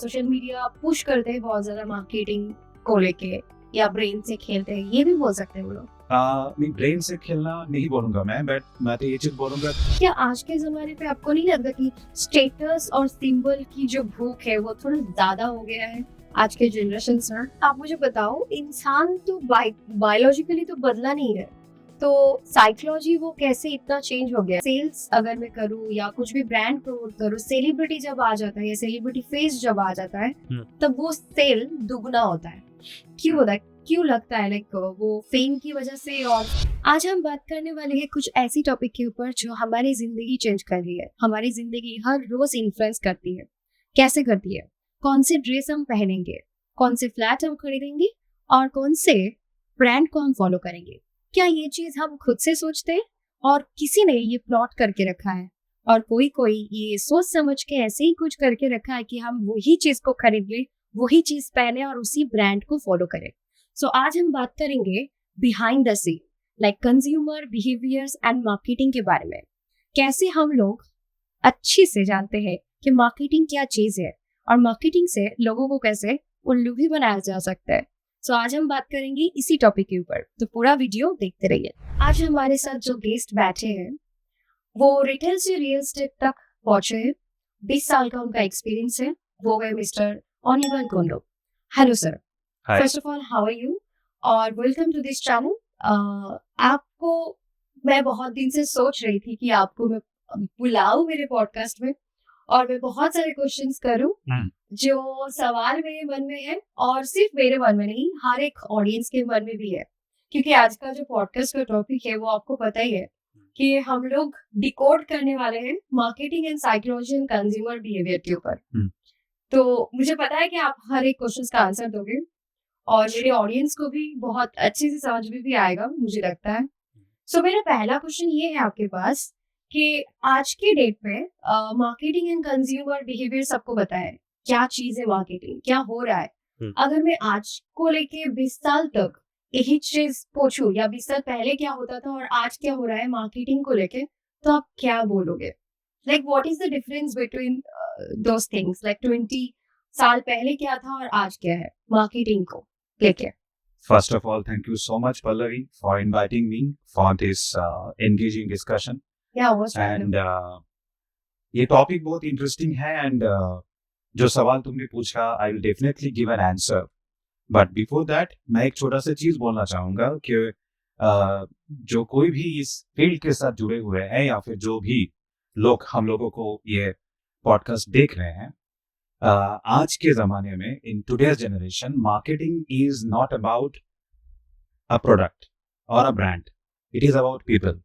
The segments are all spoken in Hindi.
सोशल मीडिया पुश करते हैं बहुत ज्यादा मार्केटिंग को लेके, या ब्रेन से खेलते हैं, ये भी बोल सकते हैं वो लोग। नहीं, ब्रेन से खेलना नहीं बोलूंगा मैं, बट मैं तो ये चीज बोलूंगा। क्या आज के जमाने पे आपको नहीं लगता कि स्टेटस और सिंबल की जो भूख है वो थोड़ा ज्यादा हो गया है आज के जनरेशन से? आप मुझे बताओ, इंसान तो बायोलॉजिकली तो बदला नहीं है, तो साइकोलॉजी वो कैसे इतना चेंज हो गया? सेल्स अगर मैं करूँ या कुछ भी ब्रांड प्रमोट करूँ, सेलिब्रिटी जब आ जाता है या सेलिब्रिटी फेस जब आ जाता है तब वो सेल दुगना होता है। क्यों होता है? क्यों लगता है? लाइक वो फेम की वजह से। और आज हम बात करने वाले हैं कुछ ऐसी टॉपिक के ऊपर जो हमारी जिंदगी चेंज कर रही है, हमारी जिंदगी हर रोज इन्फ्लुएंस करती है। कैसे करती है? कौन से ड्रेस हम पहनेंगे, कौन से फ्लैट हम खरीदेंगे, और कौन से ब्रांड को हम फॉलो करेंगे। क्या ये चीज हम खुद से सोचते हैं और किसी ने ये प्लॉट करके रखा है, और कोई ये सोच समझ के ऐसे ही कुछ करके रखा है कि हम वही चीज को खरीद ले, वही चीज पहने और उसी ब्रांड को फॉलो करें। सो आज हम बात करेंगे behind the scene, like consumer behaviours and marketing के बारे में। कैसे हम लोग अच्छे से जानते हैं कि मार्केटिंग क्या चीज है, और मार्केटिंग से लोगों को कैसे उल्लू भी बनाया जा सकता है। सो आज हम बात करेंगे इसी टॉपिक के ऊपर, तो पूरा वीडियो देखते रहिए। आज हमारे साथ जो गेस्ट बैठे हैं वो रिटेल से रियल एस्टेट तक पहुंचे हैं, 20 साल का उनका एक्सपीरियंस है। वो है मिस्टर ओनिबल कोंडो। Hello sir, first of all how are you, और वेलकम टू दिस चैनल। आपको मैं बहुत दिन से सोच रही थी कि आपको मैं बुलाऊं मेरे पॉडकास्ट में, और मैं बहुत सारे क्वेश्चंस करूं जो सवाल मेरे मन में है, और सिर्फ मेरे मन में नहीं, हर एक ऑडियंस के मन में भी है। क्योंकि आज का जो पॉडकास्ट का टॉपिक है वो आपको पता ही है कि हम लोग डिकोड करने वाले हैं marketing and psychology and consumer behaviour के ऊपर। तो मुझे पता है कि आप हर एक क्वेश्चन का आंसर दोगे, और मेरे ऑडियंस को भी बहुत अच्छे से समझ में भी आएगा, मुझे लगता है। सो मेरा पहला क्वेश्चन ये है आपके पास कि आज के डेट पे मार्केटिंग एंड कंज्यूमर बिहेवियर सबको पता है क्या चीज है, मार्केटिंग क्या हो रहा है। अगर मैं आज को लेके 20 साल तक यही चीज पूछूं, या 20 साल पहले क्या होता था और आज क्या हो रहा है मार्केटिंग को लेके, तो आप क्या बोलोगे? Like what is the difference between those things? Like 20 साल पहले क्या था और आज क्या है मार्केटिंग को लेके? First of all, thank you so much, Pallavi, for inviting me for this engaging discussion. Yeah, what's and ये टॉपिक बहुत इंटरेस्टिंग है, एंड जो सवाल तुमने पूछा I will definitely give an answer. But before that मैं एक छोटा सा चीज बोलना चाहूंगा कि जो कोई भी इस फील्ड के साथ जुड़े हुए हैं, या फिर जो भी लोग हम लोगों को ये पॉडकास्ट देख रहे हैं, आज के जमाने में in today's generation marketing is not about a product और a brand, it is about people.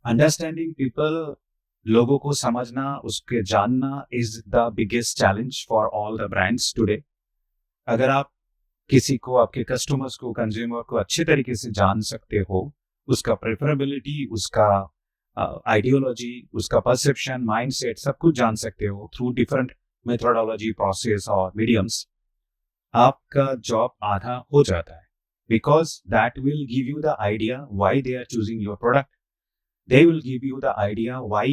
Understanding people, लोगों को समझना, उसके जानना is the biggest challenge for all the brands today. अगर आप किसी को, आपके कस्टमर्स को, कंज्यूमर को अच्छे तरीके से जान सकते हो, उसका प्रेफरेबिलिटी, उसका आइडियोलॉजी, उसका परसेप्शन, माइंडसेट, सब कुछ जान सकते हो थ्रू डिफरेंट मेथोडोलॉजी, प्रोसेस और मीडियम्स, आपका जॉब आधा हो जाता है। Because that will give you the idea why they are choosing your product, they will give you the idea why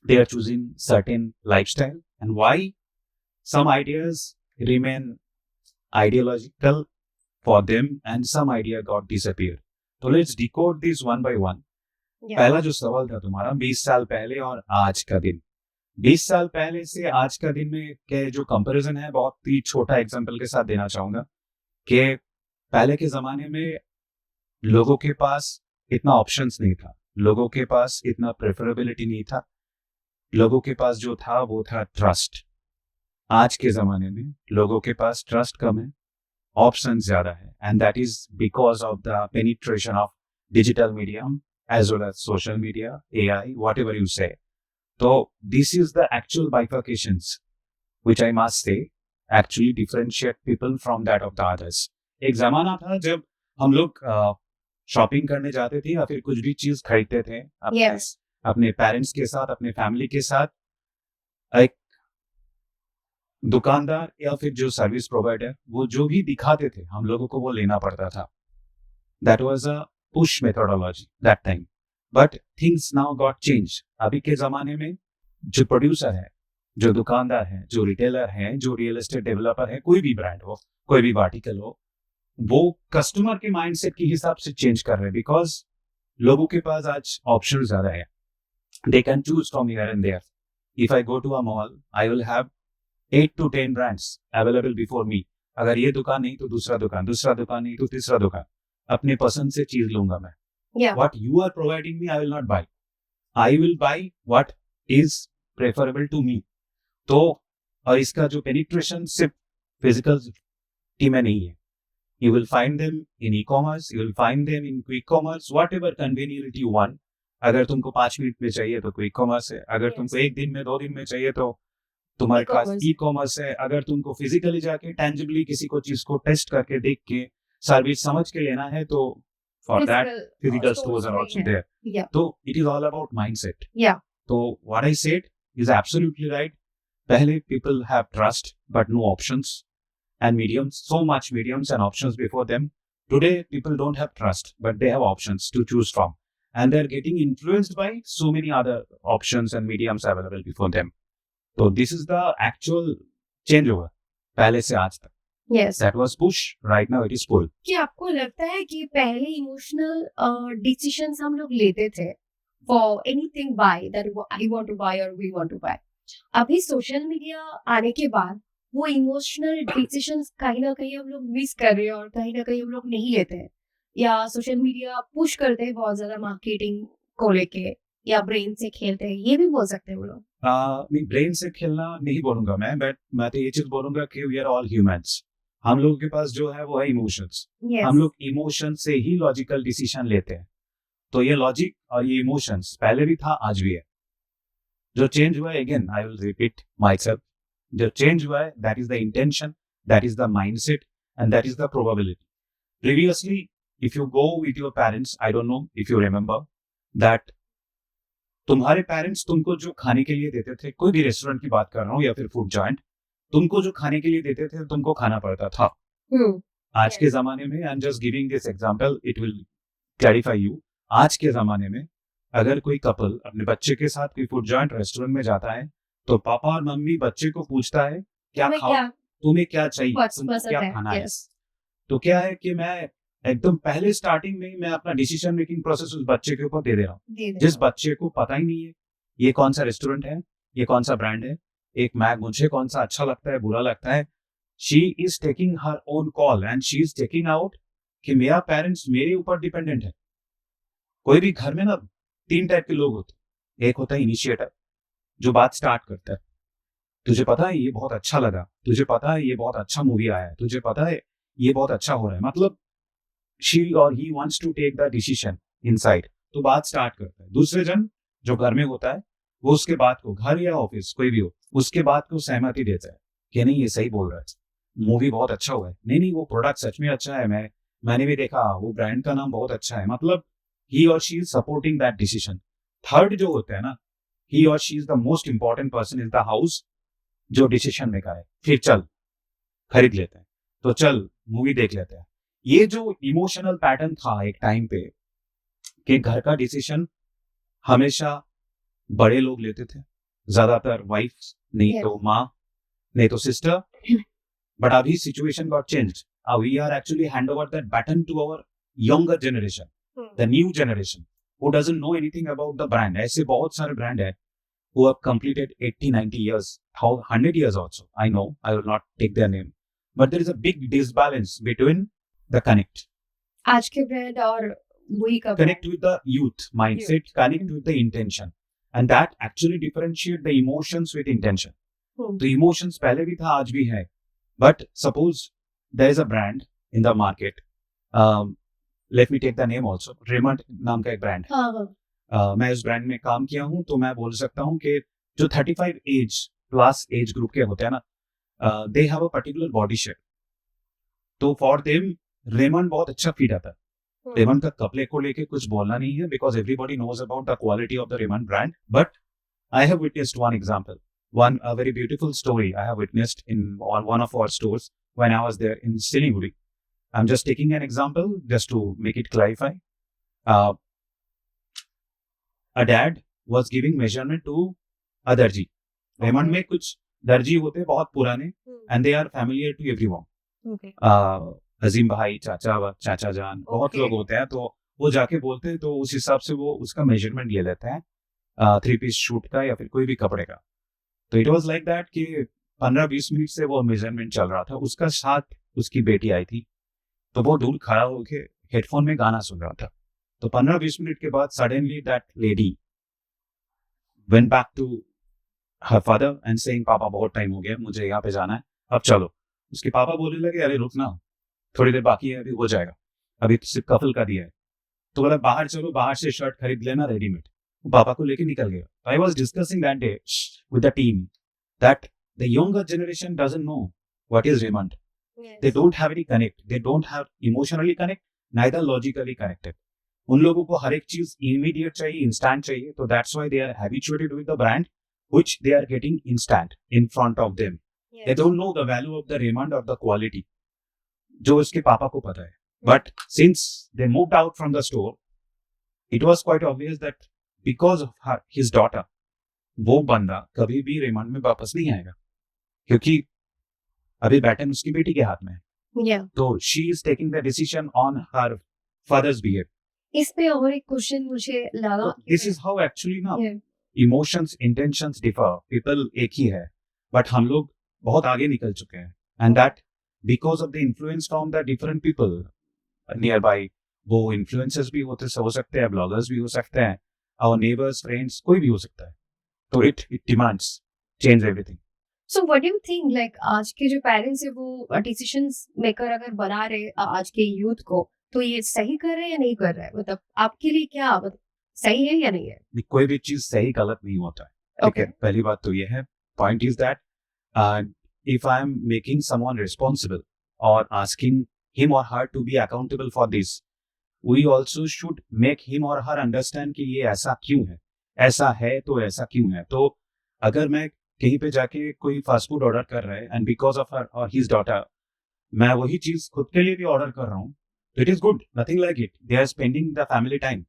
they are choosing certain lifestyle, and why some ideas remain ideological for them and some idea got disappeared. So let's decode this one by one. पहला जो सवाल था तुम्हारा, 20 साल पहले और आज का दिन। 20 साल पहले से आज का दिन में के जो कंपैरिजन है, बहुत ही छोटा एग्जांपल के साथ देना चाहूंगा कि पहले के जमाने में लोगों के पास इतना ऑप्शंस नहीं था, लोगों के पास इतना प्रेफरेबिलिटी नहीं था, लोगों के पास जो था वो था ट्रस्ट। आज के जमाने में लोगों के पास ट्रस्ट कम है, ऑप्शन ज्यादा है, and that is because of the penetration of digital medium as well as social media, AI, whatever you say. तो this is the actual bifurcations which I must say actually differentiate people from that of the others. एक जमाना था जब हम लोग शॉपिंग करने जाते थे या फिर कुछ भी चीज खरीदते थे अपने पेरेंट्स के साथ, अपने फैमिली के साथ, एक दुकानदार या फिर जो सर्विस प्रोवाइडर वो जो भी दिखाते थे हम लोगों को वो लेना पड़ता था। That was a push methodology that time, but things now got change. अभी के जमाने में जो प्रोड्यूसर है जो दुकानदार हैं, जो रिटेलर हैं, जो रियल एस्टेट डेवलपर है, कोई भी ब्रांड हो, कोई भी वर्टिकल हो, वो कस्टमर के माइंडसेट के हिसाब से चेंज कर रहे हैं बिकॉज लोगों के पास आज ऑप्शन ज्यादा है. They can choose from here and there. If I go to a mall, I will have 8 to 10 brands available before me. अगर ये दुकान नहीं तो दूसरा दुकान, दूसरा दुकान नहीं तो तीसरा दुकान. अपने पसंद से चीज लूंगा मैं. Yeah. What you are providing me, I will not buy. I will buy what is preferable to me. तो और इसका जो penetration सिर्फ physical टी में नहीं है. You will find them in e-commerce, you will find them in quick commerce, whatever convenience you want. अगर तुमको 5 मिनट में चाहिए तो क्विक कॉमर्स है. अगर तुमको 1 दिन में 2 दिन में चाहिए तो तुम्हारे पास ई कॉमर्स है. अगर तुमको फिजिकली जाके टेंजिबली किसी को चीज को टेस्ट करके देख के सर्विस समझ के लेना है तो for that physical stores are also there. तो it is all about mindset. तो what I said is absolutely right. पहले people have trust but no options and mediums, so much mediums and options before them. Today people don't have trust but they have options to choose from, and they're getting influenced by so many other options and mediums available before them. So this is the actual changeover पहले से आज तक. Yes. That was push, right now it is pull. कि आपको लगता है कि पहले इमोशनल डिसीजंस हम लोग लेते थे for anything by that I want to buy और वी वांट टू बाय. अभी सोशल मीडिया आने के बाद वो इमोशनल डिसीजंस कहीं ना कहीं हम लोग मिस कर रहे हैं और कहीं ना कहीं हम लोग नहीं लेते हैं, या सोशल मीडिया पुश करते हैं बहुत ज्यादा मार्केटिंग को लेके, या ब्रेन से खेलते हैं, ये भी बोल सकते हैं वो लोग. नहीं, ब्रेन से खेलना नहीं बोलूंगा मैं, बट मैं तो ये चीज बोलूंगा कि वी आर ऑल ह्यूमंस. हम लोगों के पास जो है वो है इमोशंस. हम लोग इमोशन से ही लॉजिकल डिसीजन लेते हैं. तो ये लॉजिक और ये इमोशंस पहले भी था, आज भी है. जो चेंज हुआ है, again I will repeat my self, जो चेंज हुआ है that is the intention, that is the mindset and that is the probability. Previously if you go with your parents, I don't know if you remember that तुम्हारे पेरेंट्स तुमको जो खाने के लिए देते थे, कोई भी रेस्टोरेंट की बात कर रहा हूँ या फिर फूड जॉइंट, तुमको जो खाने के लिए देते थे तुमको खाना पड़ता था. आज के जमाने में, I am just giving this example, it will clarify you. आज के जमाने में अगर कोई कपल अपने बच्चे के साथ कोई फूड जॉइंट रेस्टोरेंट में जाता है तो पापा और मम्मी बच्चे को पूछता है क्या खाओ, तुम्हें क्या चाहिए, तुमको क्या खाना है. तो क्या है कि मैं एकदम पहले स्टार्टिंग में मैं अपना डिसीजन मेकिंग प्रोसेस उस बच्चे के ऊपर दे रहा हूँ, जिस बच्चे को पता ही नहीं है ये कौन सा रेस्टोरेंट है, ये कौन सा ब्रांड है, एक मैग मुझे कौन सा अच्छा लगता है, बुरा लगता है. She is taking her own call and she is taking out कि मेरा पेरेंट्स मेरे ऊपर डिपेंडेंट है. कोई भी घर में ना 3 टाइप के लोग होते हैं. एक होता है इनिशिएटर, जो बात स्टार्ट करता है. तुझे पता है ये बहुत अच्छा लगा, तुझे पता है ये बहुत अच्छा मूवी आया है, तुझे पता है ये बहुत अच्छा हो रहा है, मतलब she or he wants to take the decision inside. तो बात स्टार्ट करता है. दूसरे जन जो घर में होता है वो उसके बात को, घर या ऑफिस कोई भी हो, उसके बात को सहमति देता है कि नहीं ये सही बोल रहा है, मूवी बहुत अच्छा हुआ है, नहीं वो प्रोडक्ट सच में अच्छा है, मैंने भी देखा, वो ब्रांड का नाम बहुत अच्छा है, मतलब he or she is supporting that decision. Third जो होता है ना, he or she is the most important person in the house, जो डिसीजन मेकर है. फिर चल खरीद लेते हैं, तो चल मूवी देख लेते हैं. ये जो इमोशनल पैटर्न था एक टाइम पे कि घर का डिसीजन हमेशा बड़े लोग लेते थे, ज्यादातर वाइफ, नहीं तो माँ, नहीं तो सिस्टर. बट अभी situation got changed. We are actually hand over that baton to our younger generation, the new generation who doesn't know anything about the brand. ऐसे बहुत सारे ब्रांड है who have completed 80-90 years, 100 years also. I know, I will not take their name, but there is a big disbalance between the connect. आज के ब्रांड और वही का connect with the youth mindset, connect with the intention, and that actually differentiate the emotions with intention. तो emotions पहले भी था, आज भी है. But suppose there is a brand in the market. Let me take the name also. Raymond नाम का एक ब्रांड. मैं उस ब्रांड में काम किया हूँ, तो मैं बोल सकता हूँ कि जो 35 एज प्लस एज ग्रुप के होते हैं ना, they have a particular body shape. तो फॉर देम रेमंड बहुत अच्छा फीड आता है. रेमंड का कपड़े को लेके कुछ बोलना नहीं है, because everybody knows about the quality of the Raymond brand. But I have witnessed one example, one a very beautiful story I have witnessed in one of our stores when I was there in Siliguri. I'm just taking an example just to make it clarify. A dad was giving measurement to Adarji. Raymond में कुछ दर्जी होते हैं बहुत पुराने and they are familiar to everyone. Okay Azeem भाई, चाचा जान, बहुत Okay. लोग होते हैं, तो वो जाके बोलते हैं, तो उस हिसाब से वो उसका मेजरमेंट ले लेते हैं 3 पीस शूट का या फिर कोई भी कपड़े का। तो इट वाज लाइक दैट कि 15-20 मिनट से वो मेजरमेंट चल रहा था। उसका साथ उसकी बेटी आई थी, तो वो दूर खड़ा होके हेडफोन में गाना सुन रहा था। तो 15-20 मिनट के बाद suddenly that lady went back to her father and saying, पापा बहुत टाइम हो गया, मुझे यहाँ पे जाना है, अब चलो। उसके पापा बोलने लगे, अरे रुक ना, थोड़ी देर बाकी है, अभी हो जाएगा, अभी तो सिर्फ कफल का दिया है। तो बोला बाहर चलो, बाहर से शर्ट खरीद लेना रेडीमेड। वो पापा को लेके निकल गया। I was discussing that day with the team that the younger generation doesn't know what is Raymond. They don't have any connect. They don't have emotionally connect, neither logically connected. उन लोगों को हर एक चीज immediate चाहिए, instant चाहिए, तो that's why they are habituated with the brand which they are getting instant in front of them. They don't know the value of the Raymond or the quality, जो उसके पापा को पता है. But since they moved out from the store, it was quite obvious that because of his daughter, वो बंदा कभी भी रेमंड में वापस नहीं आएगा, क्योंकि अभी बैटन उसकी बेटी के हाथ में है. Yeah. तो she is taking the decision on her father's behave. इस पे और एक क्वेश्चन मुझे लगा दिस इज हाउ एक्चुअली ना Yeah. Emotions intentions differ. People एक ही है, बट हम लोग बहुत आगे निकल चुके हैं, and that because of the influence from the different people near by. वो इन्फ्लुएंसर्स भी हो सकते हैं, ब्लॉगर्स भी हो सकते हैं, आवर नेबर्स, फ्रेंड्स, कोई भी हो सकता है. तो it demands change everything. So what do you think, like आज के जो पेरेंट्स है वो डिसीजंस मेकर अगर बना रहे आज के यूथ को, तो ये सही कर रहे हैं या नहीं कर रहे हैं? मतलब आपके लिए क्या मतलब सही है या नहीं है? कोई भी चीज सही गलत नहीं होता है. ठीक है, पहली बात तो ये है. Point is that if I am making someone responsible or asking him or her to be accountable for this, we also should make him or her understand कि ये ऐसा क्यों है, ऐसा है तो ऐसा क्यों है. तो अगर मैं कहीं पे जाके कोई फास्ट फूड ऑर्डर कर रहा है एंड बिकॉज ऑफ हर और हिज डॉटर मैं वही चीज खुद के लिए भी ऑर्डर कर रहा हूँ, तो it is good, nothing like it. They are spending the family time,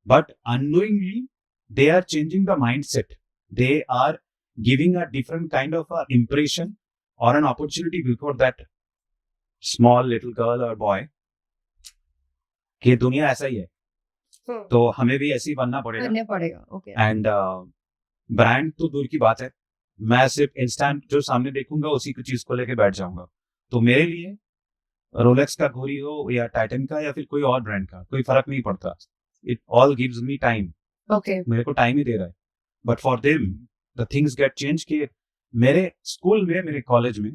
but unknowingly they are changing the mindset. They are giving a different kind of a impression or an opportunity before that small little girl or boy कि दुनिया ऐसा ही है, तो हमें भी ऐसे ही बनना पड़ेगा. करना पड़ेगा. ओके. एंड ब्रांड तो दूर की बात है, मैं सिर्फ इंस्टेंट जो सामने देखूंगा उसी की चीज को लेके बैठ जाऊंगा. तो मेरे लिए रोलेक्स का घड़ी हो या टाइटन का या फिर कोई और ब्रांड का कोई फर्क नहीं पड़ता. It all gives me time. Okay. मेरे को टाइम ही दे रहा है. But for them the things get change. कि मेरे स्कूल में, मेरे कॉलेज में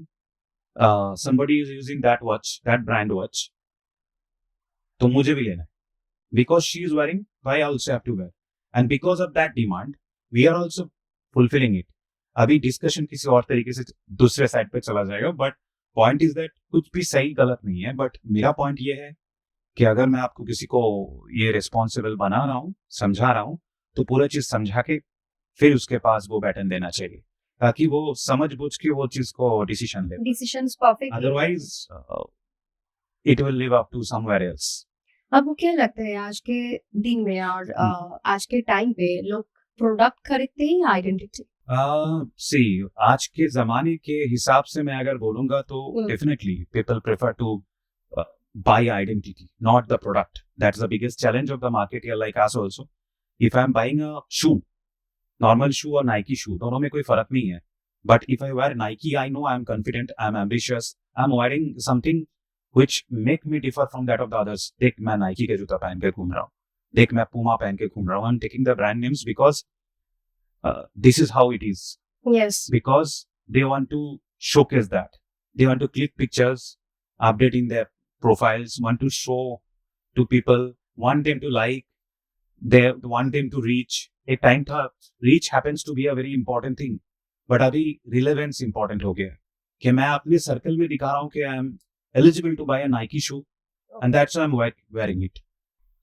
somebody is using that watch, that brand watch, तो मुझे भी लेना है. Because she is wearing, why I also have to wear. And because of that demand, we are also fulfilling it. अभी डिस्कशन किसी और तरीके से दूसरे साइड पे चला जाएगा, बट पॉइंट इज दैट कुछ भी सही गलत नहीं है. बट मेरा पॉइंट ये है कि अगर मैं आपको किसी को ये रिस्पॉन्सिबल बना रहा हूँ, समझा रहा हूँ, तो पूरा चीज समझा के फिर उसके पास वो बैटन देना चाहिए, ताकि वो समझ बुझ के वो चीज को डिसीजन ले. Decisions perfect. Otherwise it will live up to somewhere else. आपको क्या लगता है आज के दिन में और आज के टाइम पे लोग प्रोडक्ट खरीदते हैं या आइडेंटिटी? सी आज के जमाने के हिसाब से मैं अगर बोलूंगा तो definitely people prefer to buy identity, not the product. That's the biggest challenge of the market here, like us also. If I'm buying a shoe, normal shoe or Nike shoe, दोनों में कोई फर्क नहीं है. But if I wear Nike, I know I'm confident, I'm ambitious, I'm wearing something which make me differ from that of the others. देख मैं Nike के जूता पहन के घूम रहा हूँ, देख मैं Puma पहन के घूम रहा हूँ. I'm taking the brand names because this is how it is. Yes. Because they want to showcase that. They want to click pictures, updating their profiles, want to show to people, want them to like, they want them to reach. एक टाइम था reach happens to be a very important thing, but अभी relevance important हो गया कि मैं अपने सर्कल में दिखा रहा हूँ कि I am eligible to buy a Nike shoe and that's why I'm wearing it.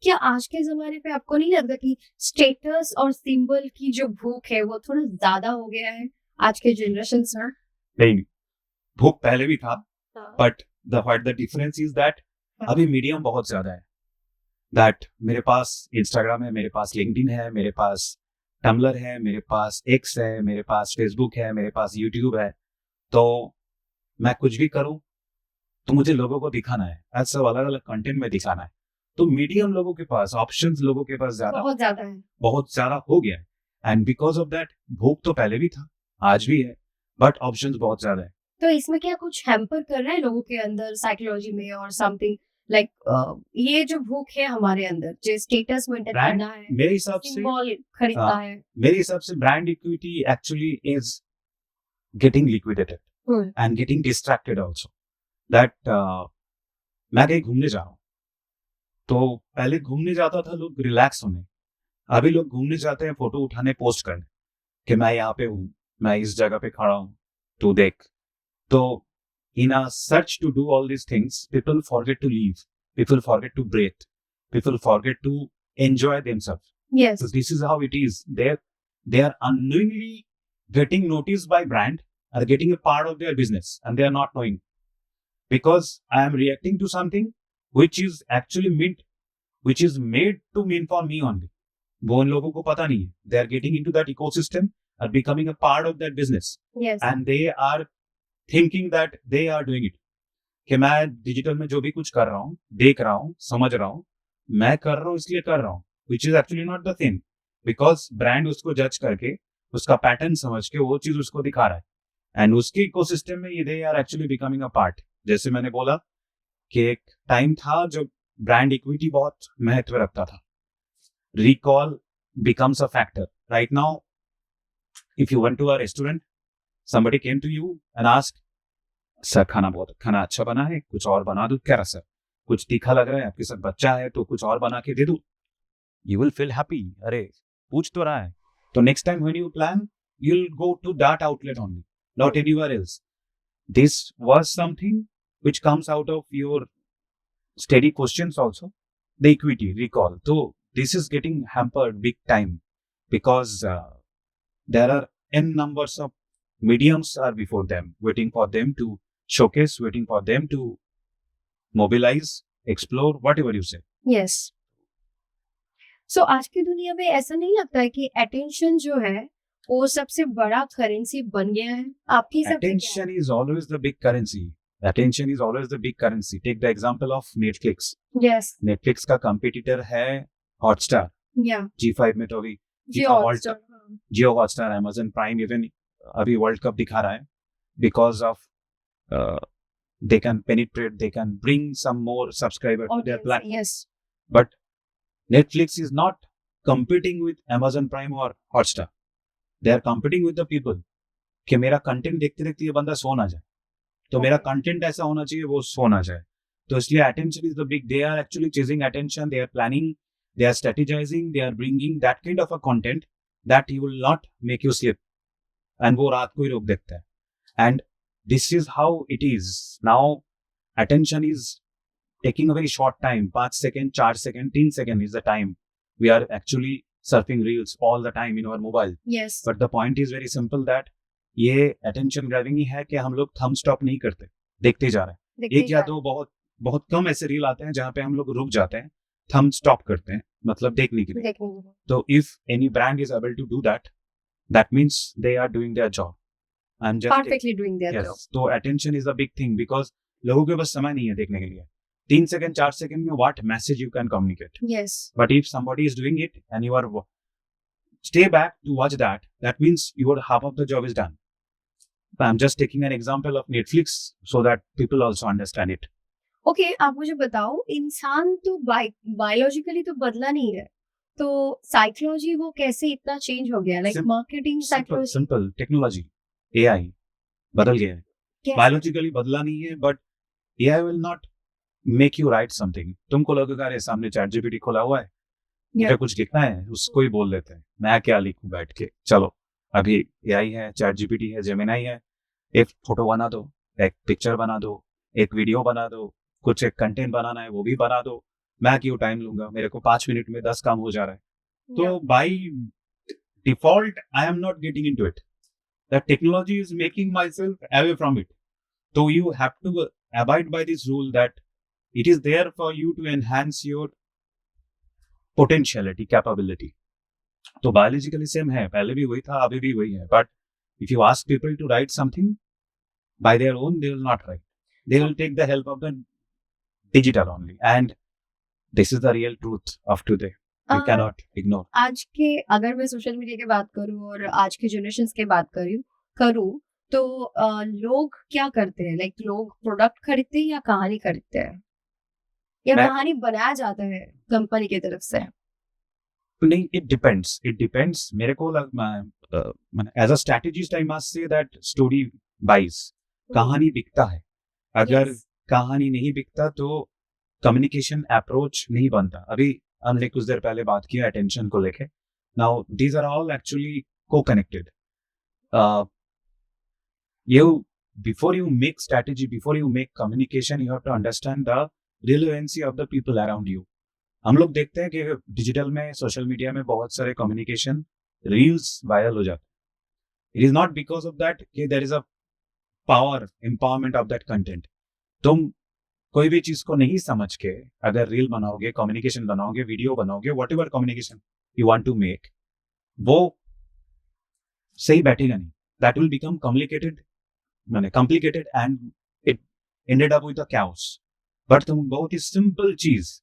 क्या आज के जमाने पे आपको नहीं लगता कि स्टेटस और सिंबल की जो भूख है वो थोड़ा ज्यादा हो गया है आज के जनरेशन सर? नहीं, भूख पहले भी था, but the difference is that अभी मीडियम बहुत ज्यादा है. दैट मेरे पास इंस्टाग्राम है, मेरे पास लिंक्डइन है, मेरे पास टम्बलर है, मेरे पास एक्स है, मेरे पास फेसबुक है, मेरे पास यूट्यूब है, तो मैं कुछ भी करूं तो मुझे लोगों को दिखाना है, आज सब अलग अलग कंटेंट में दिखाना है। तो मीडियम लोगों के पास, ऑप्शंस लोगों के पास बहुत ज्यादा है। बहुत ज्यादा हो गया है। एंड बिकॉज ऑफ दैट भूख तो पहले भी था, आज भी है, बट ऑप्शंस बहुत ज्यादा है। तो इसमें क्या कुछ हैम्पर कर रहा है लोगों के अंदर साइकोलॉजी में और समथिंग लाइक ये जो भूख है हमारे अंदर, जो स्टेटस मेंटेन ब्रांड करना है, मेरे हिसाब से सिंबल खरीदना है। मेरे हिसाब से brand equity actually is getting liquidated and getting distracted also. That मैं कहीं घूमने जा रहा हूँ, तो पहले घूमने जाता था लोग रिलैक्स होने, अभी लोग घूमने जाते हैं फोटो उठाने, पोस्ट करने कि मैं यहाँ पे हूँ, मैं इस जगह पे खड़ा हूँ, तू देख। तो in a search to do all these things, people forget to live, people forget to breathe, people forget to enjoy themselves. Yes. So this is how it is. They are unknowingly getting noticed by brand, are getting a part of their business, and they are not knowing, because I am reacting to something which is actually meant, which is made to mean for me only. वो उन लोगों को पता नहीं है. They are getting into that ecosystem, are becoming a part of that business. Yes. And they are thinking that they are doing it. कि मैं डिजिटल में जो भी कुछ कर रहा हूँ, देख रहा हूँ, समझ रहा हूँ, मैं कर रहा हूँ इसलिए कर रहा हूँ, which is actually not the thing, because brand उसको जज करके, उसका पैटर्न समझ के वो चीज उसको दिखा रहा है, एंड उसके इकोसिस्टम में ये they are actually becoming a part. जैसे मैंने बोला कि एक टाइम था जब ब्रांड इक्विटी बहुत महत्व रखता था, recall becomes a factor. Right now, if you went to a restaurant, somebody came to you and asked, sir खाना अच्छा बना है, कुछ और बना दूं क्या सर, कुछ तीखा लग रहा है, आपके साथ बच्चा है तो कुछ और बना के दे दूं, you will feel happy. अरे पूछ तो रहा है। तो next time when you plan, you'll go to that outlet only, not anywhere else. This was something which comes out of your steady questions also, the equity recall. So this is getting hampered big time, because there are n numbers of mediums are before them, waiting for them to showcase, waiting for them to mobilize, explore, whatever you say. Yes. So आज की दुनिया में ऐसा नहीं लगता है कि अटेंशन जो है वो सबसे बड़ा करेंसी बन गया है? आपके हिसाब से क्या है? Attention is always the big currency. Attention is always the big currency. Take the example of Netflix. Yes. Netflix का competitor है Hotstar. या G5 में तो अभी जियो World हॉटस्टार, हाँ। Jio Hotstar, Amazon Prime even अभी वर्ल्ड कप दिखा रहा है, because of they can penetrate, they can bring some more subscribers to their Audience, platform. yes. But Netflix is not competing with Amazon Prime or Hotstar. They are competing with the people. कि मेरा कंटेंट देखते देखते ये बंदा सो ना जाए, तो मेरा कंटेंट ऐसा होना चाहिए वो सो ना जाए। तो इसलिए attention is the big, they are actually chasing attention, they are planning, they are strategizing, they are bringing that kind of a content that he will not make you sleep, and वो रात को ही लोग देखते हैं। and this is how it is now. Attention is taking a very short time, 5 second, 4 second, 3 second is the time we are actually surfing reels all the time in our mobile. Yes. But the point is very simple that ये attention grabbing ही है कि हम लोग thumb stop नहीं करते, देखते जा रहे हैं। देखते एक या जा- दो बहुत बहुत कम ऐसे रील आते हैं जहाँ पे हम लोग रुक जाते हैं, थंब स्टॉप करते हैं, मतलब देखने के लिए। देखने को। तो if any brand is able to do that, that means they are doing their job. I'm just Perfectly doing their yes. job. तो attention is a big thing, because लोगों के पास समय नहीं है देखने के लिए। 3 सेकंड 4 सेकंड में what message you can communicate. Yes. But if somebody is doing it and you are stay back to watch that, that means your half of the job is done. I'm just taking an example of Netflix so that people also understand it. Okay, आप मुझे बताओ, इंसान तो बायोलॉजिकली तो बदला नहीं है, तो साइकोलॉजी वो कैसे इतना चेंज हो गया? Like Sim- marketing psychology simple technology, AI बदल गया है। कैसे? बायोलॉजिकली बदला नहीं है, but AI will not make you write something. तुमको लगेगा अरे सामने ChatGPT खोला हुआ है, मुझे कुछ लिखना है, उसको ही बोल देते हैं, मैं क्या लिखूं बैठ के। चलो अभी AI है, ChatGPT है, Gemini है, एक फोटो बना दो, एक पिक्चर बना दो, एक वीडियो बना दो, कुछ एक कंटेंट बनाना है वो भी बना दो, मैं क्यों टाइम लूंगा, मेरे को 5 मिनट में 10 काम हो जा रहा है। तो by default I am not getting into it, the technology is making myself away from it. तो you have to abide by this rule that it is there for you to enhance your potentiality, capability. तो बायोलॉजिकली सेम है, पहले भी वही था, अभी भी वही है. But if you ask people to write something by their own, they will not write. They will take the help of the digital only. And this is the real truth of today. We cannot ignore. आज के अगर मैं सोशल मीडिया की बात करूं और आज के जनरेशन की बात करूं तो लोग क्या करते हैं, लाइक लोग प्रोडक्ट खरीदते हैं या कहानी खरीदते हैं, या कहानी बनाया जाता है कंपनी की तरफ से? नहीं, it depends. मेरे को as a strategist I must say that story buys. कहानी बिकता है. अगर कहानी नहीं बिकता तो कम्युनिकेशन अप्रोच नहीं बनता. अभी हमने कुछ देर पहले बात किया अटेंशन को लेके. Now these are all actually को connected. Before you make strategy, before you make communication, you have to understand the relevancy of the people around you. हम लोग देखते हैं कि डिजिटल में, सोशल मीडिया में बहुत सारे कम्युनिकेशन रील्स वायरल हो जाते हैं. It is not because of that कि there is a power empowerment of that content. तुम कोई भी चीज को नहीं समझ के अगर रील बनाओगे, कम्युनिकेशन बनाओगे, वीडियो बनाओगे, whatever communication you want to make, वो सही बैठेगा नहीं. That will become complicated and it ended up with a chaos. But तुम बहुत ही सिंपल चीज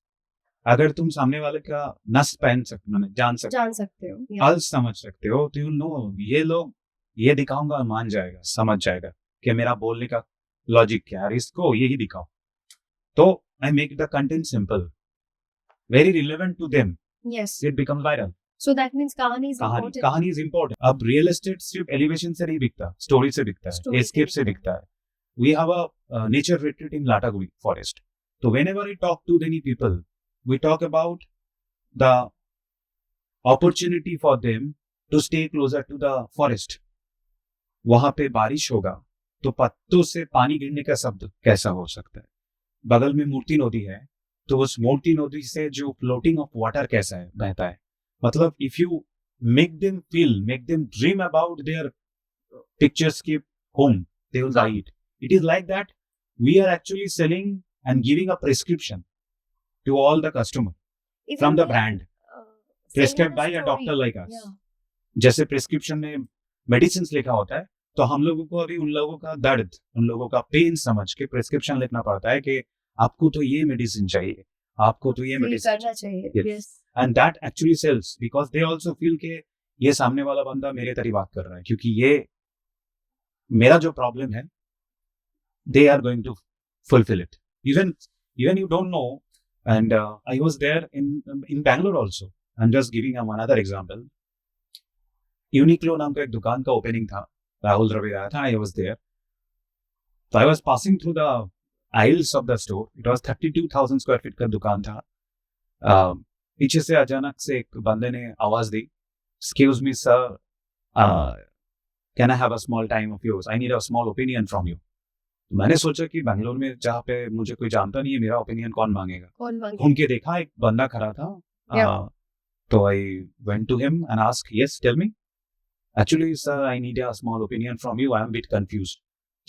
अगर तुम सामने वाले का नस पहन सकते, जान सकते हो, पल्स समझ सकते हो, तो यू नो ये लोग ये दिखाऊंगा मान जाएगा, समझ जाएगा कि मेरा बोलने का लॉजिक क्या है, इसको यही दिखाओ. तो I make the content simple, very relevant to them. Yes, it become viral. So that means कहानी इज इंपॉर्टेंट. अब रियल एस्टेट सिर्फ एलिवेशन से नहीं बिकता, स्टोरी से बिकता है, एस्केप से बिकता है. We have a nature retreat in Lataguri forest. तो whenever I talk to any people, we talk about the opportunity for them to stay closer to the forest. वहां पे बारिश होगा तो पत्तों से पानी गिरने का शब्द कैसा हो सकता है. बगल में मूर्ति नदी है तो उस मूर्ति नदी से जो फ्लोटिंग ऑफ वाटर कैसा है, बहता है. मतलब if you make them feel, make them dream about their picturescape home, they will buy it. It is like that we are actually selling and giving a prescription to all the customer from the brand prescribed by a doctor like us. जैसे प्रिस्क्रिप्शन में मेडिसिन लिखा होता है, तो हम लोगों को अभी उन लोगों का दर्द, उन लोगों का पेन समझ के प्रिस्क्रिप्शन लिखना पड़ता है कि आपको तो ये मेडिसिन चाहिए, आपको तो ये मेडिसिन चाहिए. And that actually sells because they also feel के ये सामने वाला बंदा मेरे तरह बात कर रहा है, क्योंकि ये मेरा जो प्रॉब्लम है, they are going to fulfill it. Even you don't know. And I was there in Bangalore also. I'm just giving another example. Uniqlo नाम का एक दुकान का ओपनिंग था, राहुल द्रविड़ आया था, I was there. So I was passing through the aisles of the store. It was 32,000 square feet का दुकान था. पीछे से अचानक से एक बंदे ने आवाज दी, Excuse me sir, can I have a small time of yours? I need a small opinion from you. मैंने सोचा कि बैंगलोर में जहाँ पे मुझे कोई जानता नहीं है, मेरा ओपिनियन कौन मांगेगा. घूम के देखा एक बंदा खड़ा था. तो I went to him and ask, yes tell me, actually sir I need a small opinion from you, I am bit confused.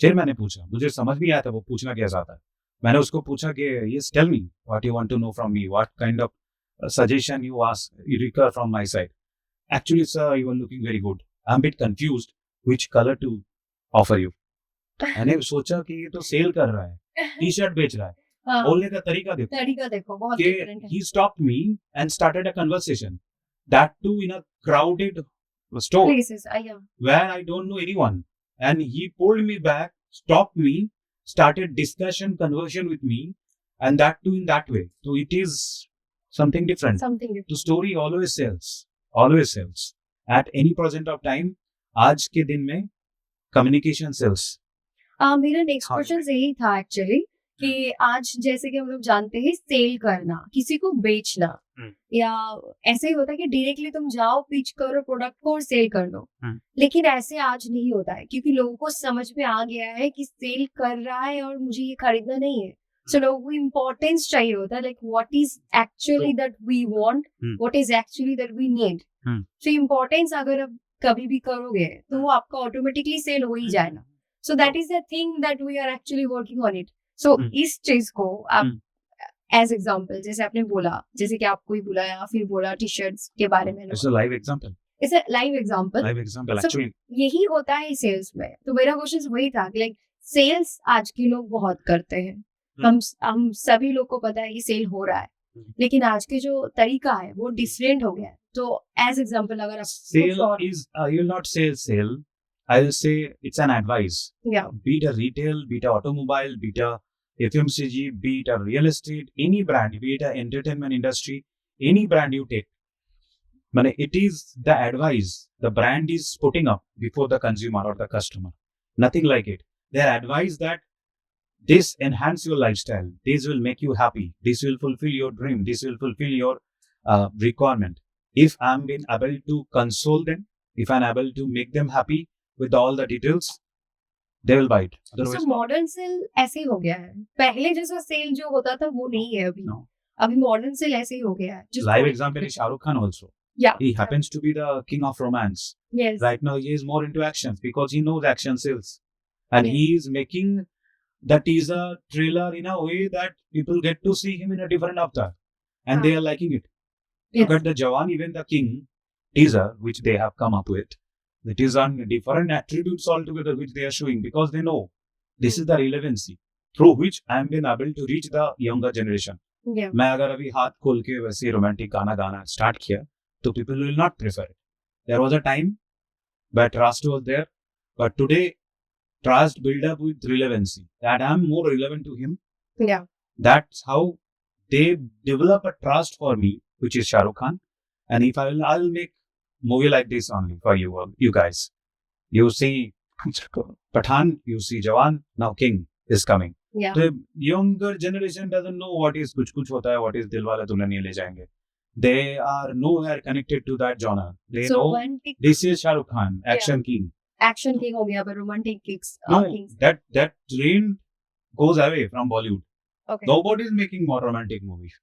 फिर मैंने पूछा, मुझे समझ नहीं आया था वो पूछना क्या चाहता है. मैंने उसको पूछा कि yes tell me what you want to know from me, what kind of suggestion you ask, you require from my side. Actually sir you are looking very good, I am bit confused which colour to offer you. मैंने सोचा कि ये तो सेल कर रहा है, टी शर्ट बेच रहा है. बोलने का तरीका देखो बहुत डिफरेंट है. He stopped me and started a conversation, that too in a crowded store places, where I don't know anyone, and he pulled me back, stopped me, started discussion, conversation with me, and that too in that way. So it is something different. The story always sells at any present of time. आज के दिन में communication sells. मेरा नेक्स्ट क्वेश्चन यही था एक्चुअली कि आज जैसे कि हम लोग जानते हैं सेल करना, किसी को बेचना, या ऐसे ही होता है कि डायरेक्टली तुम जाओ पिच करो प्रोडक्ट को और सेल कर दो. लेकिन ऐसे आज नहीं होता है, क्योंकि लोगों को समझ में आ गया है कि सेल कर रहा है और मुझे ये खरीदना नहीं है. सो लोगों को इम्पोर्टेंस चाहिए होता है, like what is actually that we want, what is actually that we need. So importance अगर आप कभी भी करोगे तो वो आपका ऑटोमेटिकली सेल हो ही जाएगा. So that is the thing that we are actually working on it. So इस चीज को आप एज एग्जाम्पल जैसे आपने बोला, जैसे कि आपको ही बुलाया फिर बोला टी शर्ट्स के बारे में, It's a live example. It's a live example. Live example So, actually. यही होता है सेल्स में। तो मेरा क्वेश्चन वही था कि लाइक सेल्स आज के लोग बहुत करते हैं, हम सभी लोग को पता है कि सेल हो रहा है, लेकिन आज के जो तरीका है वो डिफरेंट हो गया है। तो एज एग्जांपल अगर आप Sale is, you will not say sale. I will say it's an advice. या Be it a retail, be it a automobile, be it a FMCG, be it a real estate, any brand, be it a entertainment industry, any brand you take. Mane, it is the advice the brand is putting up before the consumer or the customer. Nothing like it. They are advised that this enhance your lifestyle. This will make you happy. This will fulfill your dream. This will fulfill your requirement. If I'm been able to console them, if I'm able to make them happy with all the details, they will buy it. Otherwise, तो मॉडर्न सेल ऐसे ही हो गया है। पहले जैसा सेल जो होता था वो नहीं है अभी। no. अभी मॉडर्न सेल ऐसे ही हो गया है। जिस Live example is Shah Rukh Khan also. Yeah. He happens to be the king of romance. Yes. Right now, he is more into actions because he knows action sells. And Yes. he is making the teaser trailer in a way that people get to see him in a different avatar. And they are liking it. Yes. Look at the Jawan, even the King teaser, which they have come up with. It is on different attributes altogether, which they are showing because they know this is the relevancy through which I am been able to reach the younger generation. Yeah. मैं अगर अभी हाथ खोल के वैसे रोमांटिक गाना गाना स्टार्ट किया तो people will not prefer it. There was a time where trust was there, but today trust build up with relevancy. That I am more relevant to him. Yeah. That's how they develop a trust for me, which is Shah Rukh Khan. And if I'll make movie like this only for you all, you guys. You see Pathan, you see Jawan, now King is coming. Yeah. The younger generation doesn't know what is Kuch Kuch Hota Hai, what is Dilwale Dulhaniya Le Jayenge. They are nowhere connected to that genre. They So know romantic this is Shah Rukh Khan, action king. action king हो गया, पर romantic kings No, kings. that trend goes away from Bollywood. Okay. Nobody is making more romantic movies.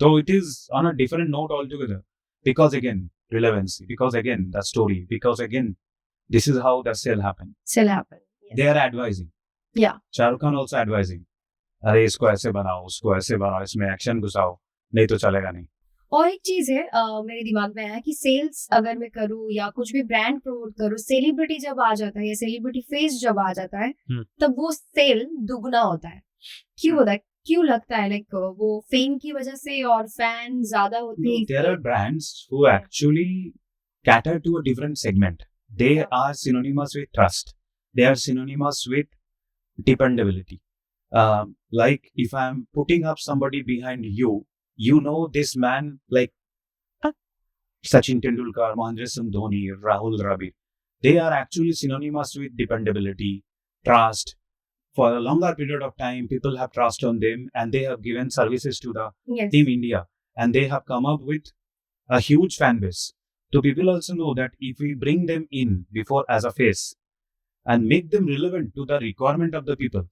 So it is on a different note altogether. Because again, relevancy. Because again, the story. Because again, this is how the sale happened. Still happen. Yes. They are advising. Yeah. Shah Rukh Khan also advising. अरे इसको ऐसे बनाओ, उसको ऐसे बनाओ, इसमें एक्शन घुसाओ, नहीं तो चलेगा नहीं. और एक चीज है मेरे दिमाग में आया कि सेल्स अगर मैं करूँ या कुछ भी ब्रांड प्रमोट करूँ, सेलिब्रिटी जब आ जाता है या सेलिब्रिटी फेस जब आ जाता है तब वो सेल दुगना होता है। क्यों होता है? क्यों लगता है? लाइक वो फेम की वजह से और फैन ज्यादा होते हैं? There are brands who actually cater to a different segment. They are synonymous with trust. They are synonymous with dependability. Like if I'm putting up somebody behind you, you know this man like Sachin Tendulkar, Mahendra Singh Dhoni, Rahul Dravid. They are actually synonymous with dependability, trust. For a longer period of time, people have trust on them and they have given services to the Yes. Team India and they have come up with a huge fan base. So people also know that if we bring them in before as a face and make them relevant to the requirement of the people,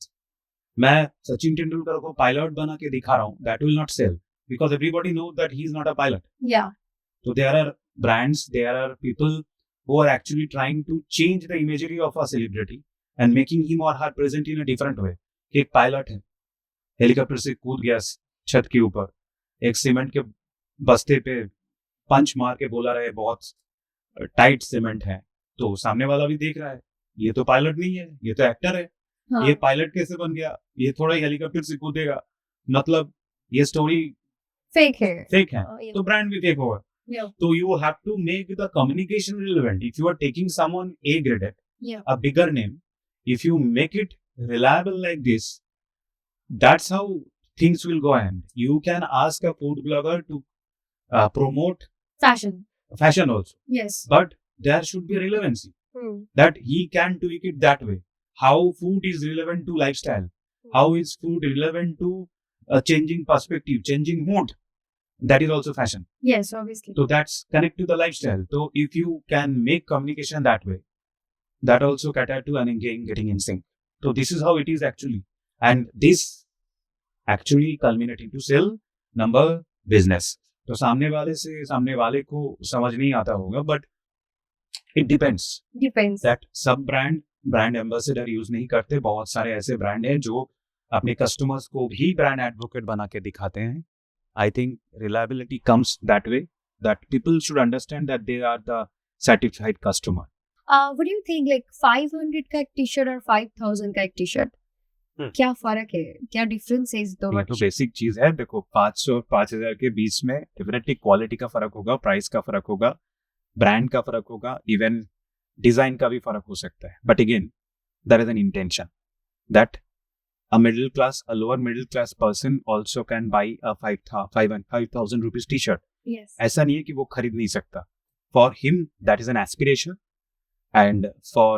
मैं सचिन तेंदुलकर को पायलट बना के दिखा रहा हूँ, that will not sell because everybody knows that he is not a pilot. Yeah. So there are brands, there are people who are actually trying to change the imagery of a celebrity and making him or her present in a different way. एक पायलट है, हेलीकॉप्टर से कूद गया छत के ऊपर, एक सीमेंट के बस्ते पे पंच मार के बोला रहे बहुत टाइट सीमेंट है, तो सामने वाला भी देख रहा है ये तो पायलट नहीं है, ये तो एक्टर है. हाँ. ये पायलट कैसे बन गया, ये थोड़ा हेलीकॉप्टर से कूदेगा, मतलब ये स्टोरी फेक है. फेक है, ये तो ब्रांड भी फेक होगा. Yeah. So you have to make the communication relevant. If you are taking someone A-graded, Yeah. a bigger name, if you make it reliable like this, that's how things will go ahead. You can ask a food blogger to promote Fashion. fashion also, Yes. but there should be relevancy that he can tweak it that way. How food is relevant to lifestyle, how is food relevant to a changing perspective, changing mood. That is also fashion. Yes, obviously. So that's connect to the lifestyle. So if you can make communication that way, that also cater to and getting in sync. So this is how it is actually. And this actually culminating to sell number business. तो सामने वाले को समझ नहीं आता होगा, but it depends. Depends. That सब ब्रांड एम्बेसडर यूज नहीं करते. बहुत सारे ऐसे ब्रांड हैं जो अपने कस्टमर्स को भी ब्रांड एडवोकेट बना के दिखाते हैं. I think reliability comes that way, that people should understand that they are the satisfied customer. What do you think, like 500 का एक टी शर्ट और 5000 का एक टी शर्ट, क्या फर्क है, क्या डिफरेंस है इस दोनों? ये तो बेसिक चीज है. देखो 500 और 5000 के बीच में डेफिनेटली क्वालिटी का फर्क होगा, प्राइस का फर्क होगा, ब्रांड का फर्क होगा, इवन डिजाइन का भी फर्क हो सकता है. But again there is an intention that a middle class, a lower middle class person also can buy a 5,000 rupees t-shirt. Yes. ऐसा नहीं है कि वो खरीद नहीं सकता. For him, that is an aspiration, and for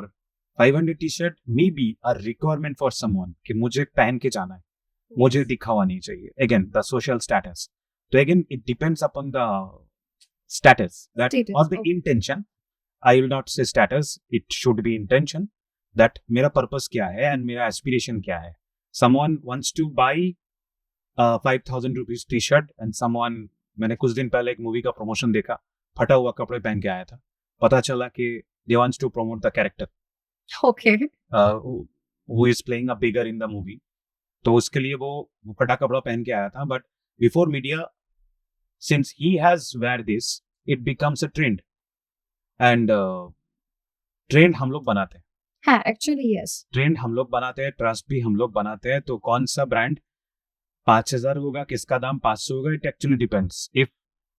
500 t-shirt may be a requirement for someone कि मुझे पहन के जाना है, मुझे दिखावा नहीं चाहिए. Again, the social status. So again, it depends upon the status that or the intention. I will not say status. It should be intention. That मेरा purpose क्या है and मेरा aspiration क्या है. Someone wants to buy a 5,000 rupees t-shirt and someone, मैंने कुछ दिन पहले एक मूवी का प्रमोशन देखा, फटा हुआ कपड़े पहन के आया था. पता चला कि they wants to promote the character. Okay. Who is playing a bigger in the movie. तो उसके लिए वो फटा कपड़ा पहन के आया था. But before media, since he has wear this, it becomes a trend. And trend हम लोग बनाते हैं. हाँ, एक्चुअली यस. ट्रेंड हम लोग बनाते हैं, ट्रस्ट भी हम लोग बनाते हैं. तो कौन सा ब्रांड 5000 होगा, किसका दाम 500 होगा, it actually depends. If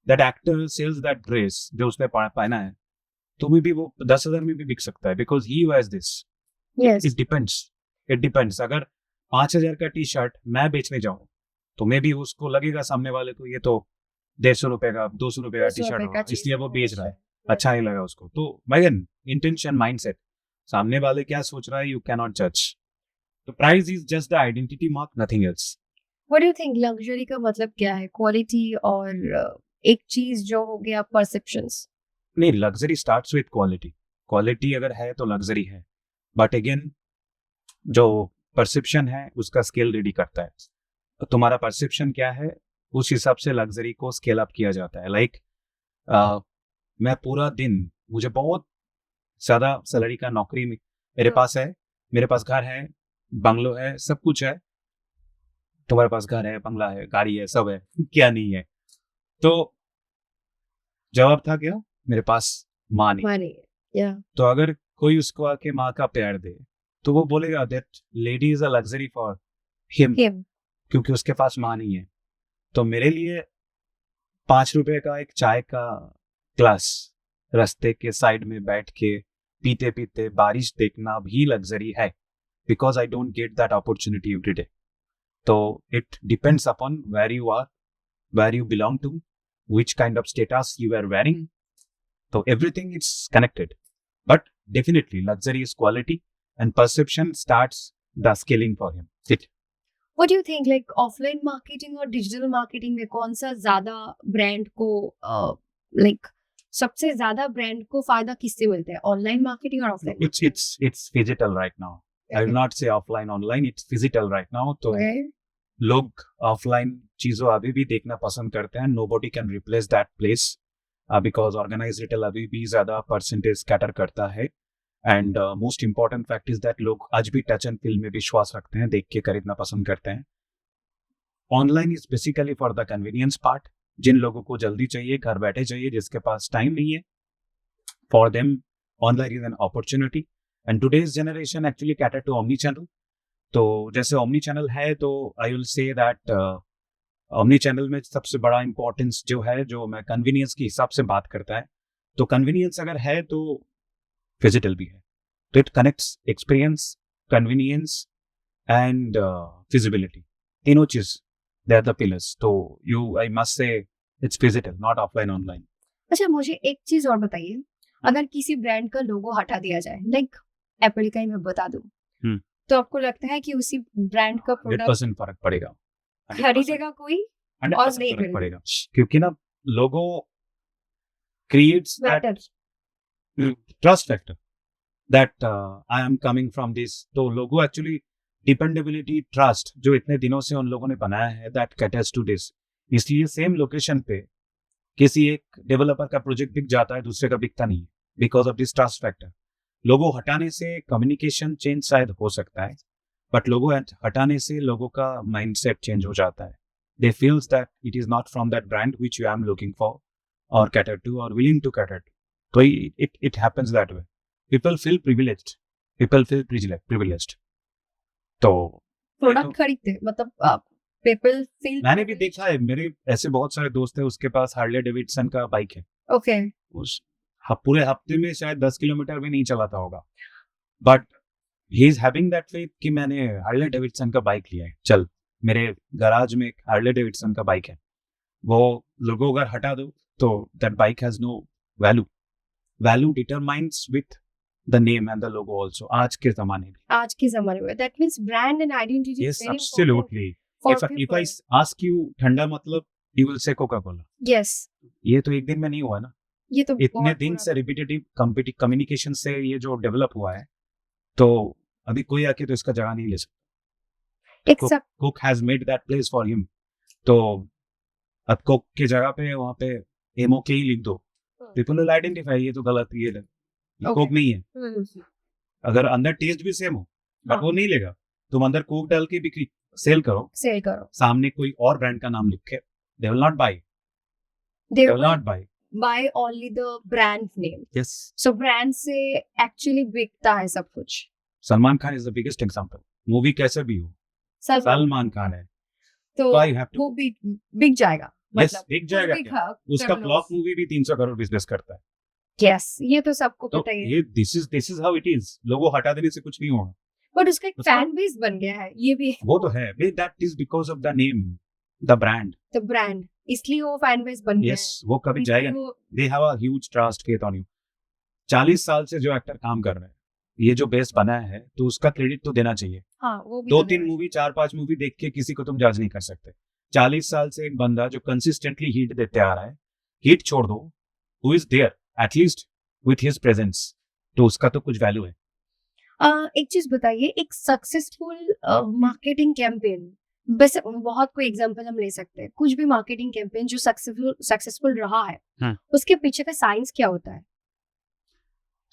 that actor sells that dress जो उसने पहना है, तो मे भी वो 10,000 में भी बिक सकता है, because he wears this. Yes. It depends. अगर 5000 का टी शर्ट मैं बेचने जाऊं तो मे भी उसको लगेगा सामने वाले को ये तो 150 रुपए का 200 रुपए का टी शर्ट होगा, इसलिए वो बेच रहा है, अच्छा नहीं लगा उसको. तो अगेन इंटेंशन, माइंडसेट, सामने वाले क्या सोच रहा है, यू कैन नॉट जज. तो price is just the identity mark, nothing else. What do you think luxury का मतलब क्या है? क्वालिटी और एक चीज जो हो गया परसेप्शंस. नहीं, luxury starts with quality. Quality अगर है तो लग्जरी है. बट अगेन जो परसेप्शन है उसका स्केल रेडी करता है. तो तुम्हारा परसेप्शन क्या है, उस हिसाब से लग्जरी को स्केल अप किया जाता है. लाइक मैं पूरा दिन, मुझे बहुत ज्यादा सैलरी का नौकरी मेरे पास है, मेरे पास घर है, बंगलो है, सब कुछ है. तुम्हारे पास घर है, बंगला है, गाड़ी है, सब है, क्या नहीं है? तो जवाब था क्या, मेरे पास माँ नहीं. तो अगर कोई उसको आके माँ का प्यार दे तो वो बोलेगा that lady is a luxury for him, क्योंकि उसके पास माँ नहीं है. तो मेरे लिए 5 रुपए का एक चाय का ग्लास रास्ते के साइड में बैठ के पीते पीते बारिश देखना भी लग्जरी है, because I don't get that opportunity every day. तो it depends upon where you are, where you belong to, which kind of status you are wearing. So everything is connected. But definitely luxury is quality and perception starts the scaling for him. What do you think, like offline marketing और digital marketing में कौन सा ज्यादा ब्रांड को like सबसे ज्यादा ब्रांड को फायदा किससे मिलता है, ऑनलाइन मार्केटिंग और offline? It's digital right now. I will not say offline, online. It's digital right now. तो लोग ऑफलाइन चीजों अभी भी देखना पसंद करते हैं. Nobody can replace that place because organized retail अभी भी ज्यादा परसेंटेज कैटर करता है. And most important fact is that लोग आज भी टच एंड फील में विश्वास रखते हैं, देख के खरीदना पसंद करते हैं. Online is basically for the convenience part. जिन लोगों को जल्दी चाहिए, घर बैठे चाहिए, जिसके पास टाइम नहीं है, for them online is an opportunity. And today's generation actually cater to omni channel. तो जैसे ओमनी चैनल है, तो I will say that omni channel में सबसे बड़ा इंपॉर्टेंस जो है, जो मैं कन्वीनियंस के हिसाब से बात करता है, तो कन्वीनियंस अगर है तो फिजिकल भी है. तो it connects experience, convenience and feasibility. तीनों चीज दे आर द पिलर्स. तो यू आई मस्ट से it's physical, not offline online. अच्छा, मुझे एक चीज और बताइए, अगर किसी ब्रांड का लोगो हटा दिया जाए, लाइक एप्पल का ही मैं बता दूं, तो आपको लगता है कि उसी ब्रांड का प्रोडक्ट 100% फर्क पड़ेगा, खरीदेगा कोई और नहीं फर्क पड़ेगा? क्योंकि ना logo creates that trust factor that I am coming from this. तो लोगो एक्चुअली डिपेंडेबिलिटी, ट्रस्ट जो इतने दिनों से उन लोगों ने बनाया है, दैट कैटर्स टू दिस. इसलिए सेम लोकेशन पे किसी एक डेवलपर का प्रोजेक्ट बिक जाता है, दूसरे का बिकता नहीं, because of this trust factor. Logo हटाने से कम्युनिकेशन चेंज शायद हो सकता है, बट लोगो हटाने से लोगों का माइंडसेट चेंज हो जाता है. They feels that it is not from that brand which I am looking for or cater to or willing to cater to. So it happens that way. People feel privileged. People feel privileged. तो प्रोडक्ट खरीदते मतलब पीपल फील मैंने भी देखा है, मेरे ऐसे बहुत सारे दोस्त हैं, उसके पास हार्ले डेविडसन का बाइक है. ओके उस पूरे हफ्ते में शायद 10 किलोमीटर भी नहीं चलाता होगा, but he is having that faith कि मैंने हार्ले डेविडसन का बाइक लिया है, चल मेरे गराज में एक हार्ले डेविडसन का बाइक है. वो लोगो अगर हटा दो तो that bike has no value. Value determines with the name and the logo also. आज के जमाने में that means brand and identity yes, absolutely. If I ask you ठंडा मतलब, you will say Coca Cola. Yes ये तो एक दिन में नहीं हुआ ना, ये तो इतने दिन से रिपीटेटिव कम्युनिकेशन से ये जो डेवलप हुआ है, तो अभी कोई आके तो इसका जगह नहीं ले सकता. Coke has made that place for him. तो अब कोक की जगह पे वहाँ पे MOK ही लिख दो, people will identify ये तो गलत, ये कोक नहीं है. अगर अंदर टेस्ट भी सेम हो बट वो नहीं लेगा, तुम अंदर कोक डाल के बिक्री सेल करो, सामने कोई और ब्रांड का नाम लिखे, they will not buy. They will not buy only the brand name. Yes. So brand से actually बिकता है सब कुछ. Salman Khan is the biggest example. Movie कैसे भी हो, सलमान खान है तो वो बिक जाएगा. Yes, बिक जाएगा क्या? उसका फ्लॉप मूवी भी 300 करोड़ बिजनेस करता है. Yes, ये तो सबको पता ही है. ये this is how it is. लोगों हटा देने से कुछ नहीं होगा. बट उसका एक फैन बेस बन गया है, ये भी वो तो है. That is because of the name, the brand. इसलिए वो फैन बेस बन गया है. Yes, वो कभी जाएगा. They have a huge trust faith on you. 40 साल से जो एक्टर काम कर रहे हैं, ये जो बेस बनाया है, तो उसका क्रेडिट तो देना चाहिए. हाँ, वो भी 2-3 मूवी 4-5 मूवी देख के किसी को तुम जज नहीं कर सकते. 40 साल से एक बंदा जो कंसिस्टेंटली हिट देते आ रहा है, हिट छोड़ दो, who is there at least with his presence, तो उसका तो कुछ वैल्यू है. एक चीज बताइए, एक सक्सेसफुल मार्केटिंग कैंपेन, वैसे बहुत कोई एग्जांपल हम ले सकते हैं, कुछ भी मार्केटिंग कैंपेन जो सक्सेसफुल रहा है, उसके पीछे का साइंस क्या होता है?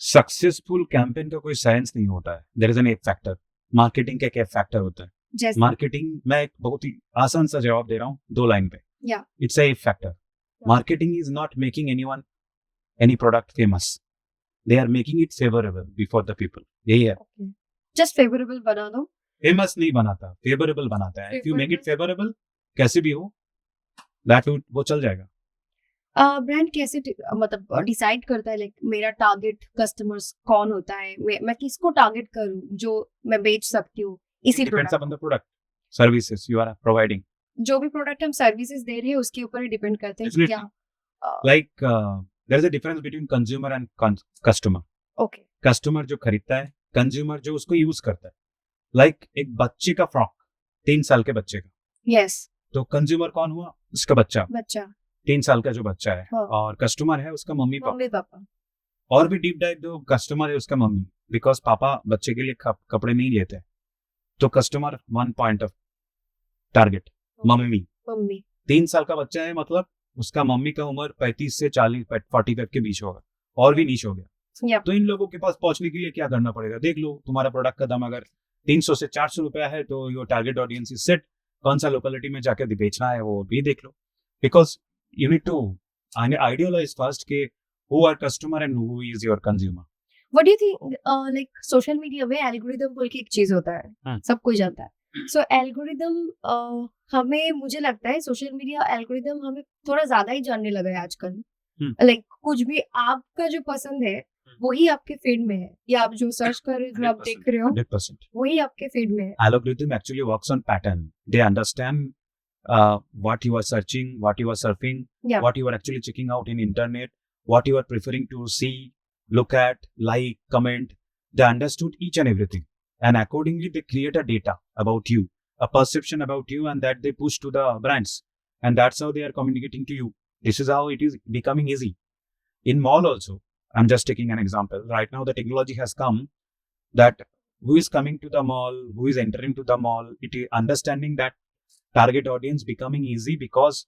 सक्सेसफुल कैंपेन का कोई साइंस नहीं होता है. There is an F factor. Marketing का क्या फैक्टर होता है? मार्केटिंग, मैं एक बहुत ही आसान सा जवाब दे रहा हूँ 2 लाइन पे. It's a factor. Marketing is not making anyone any product famous. They are making it favorable before the people. यही है. Just favorable बना दो. Famous नहीं बनाता, favorable बनाता है. If you make it favorable, कैसे भी हो, that वो चल जाएगा. ब्रांड कैसे मतलब डिसाइड करता है, लाइक मेरा टारगेट कस्टमर्स कौन होता है, मैं किसको टारगेट करूं जो मैं बेच सकती हूँ इसी product. Depends upon the product, services you are providing. जो भी प्रोडक्ट हम सर्विसेज दे रहे हैं उसके ऊपर ही डिपेंड करते हैं क्या. Like there is a difference between consumer and customer. Okay. Customer जो खरीदता है, consumer जो उसको यूज करता है. Like एक बच्चे का फ्रॉक, 3 साल के बच्चे का. Yes. तो कंज्यूमर कौन हुआ? उसका बच्चा. 3 साल का जो बच्चा है. और कस्टमर है उसका मम्मी पापा. और भी डीप डाइव दो, कस्टमर है उसका मम्मी, बिकॉज पापा बच्चे के लिए कपड़े नहीं लेते. तो customer 1 point of target mummy. 3 साल का बच्चा है, मतलब उसका मम्मी का उम्र 35 से 45 के बीच होगा, और भी नीच हो गया. तो इन लोगों के पास पहुंचने के लिए क्या करना पड़ेगा? देख लो, तुम्हारा प्रोडक्ट का दाम अगर 300 से 400 रुपया है, तो your target audience is set. कौन सा लोकेलिटी में जाकर बेचना है वो भी देख लो, because you need to idealize first के who are customer and who is your consumer. What do you think, like social media में एल्गोरिदम बोल के एक चीज होता है, सब कोई जानता है. सो एल्गोरिदम हमें, मुझे लगता है सोशल मीडिया एल्गोरिदम हमें थोड़ा ज्यादा ही जानने लगा है आजकल. लाइक कुछ भी आपका जो पसंद है वही आपके फीड में है, या आप जो सर्च कर रहे हो, जो आप देख रहे हो, 100% वही आपके फीड में है. Algorithm actually works on pattern. They understand what you are searching, what you are surfing, what you are actually checking out in internet, what you are preferring to see, look at, like, comment. They understood each and everything, and accordingly they create a data about you, a perception about you, and that they push to the brands, and that's how they are communicating to you. This is how it is becoming easy. In mall also, I'm just taking an example. Right now the technology has come that who is coming to the mall, who is entering to the mall, it is understanding that target audience becoming easy, because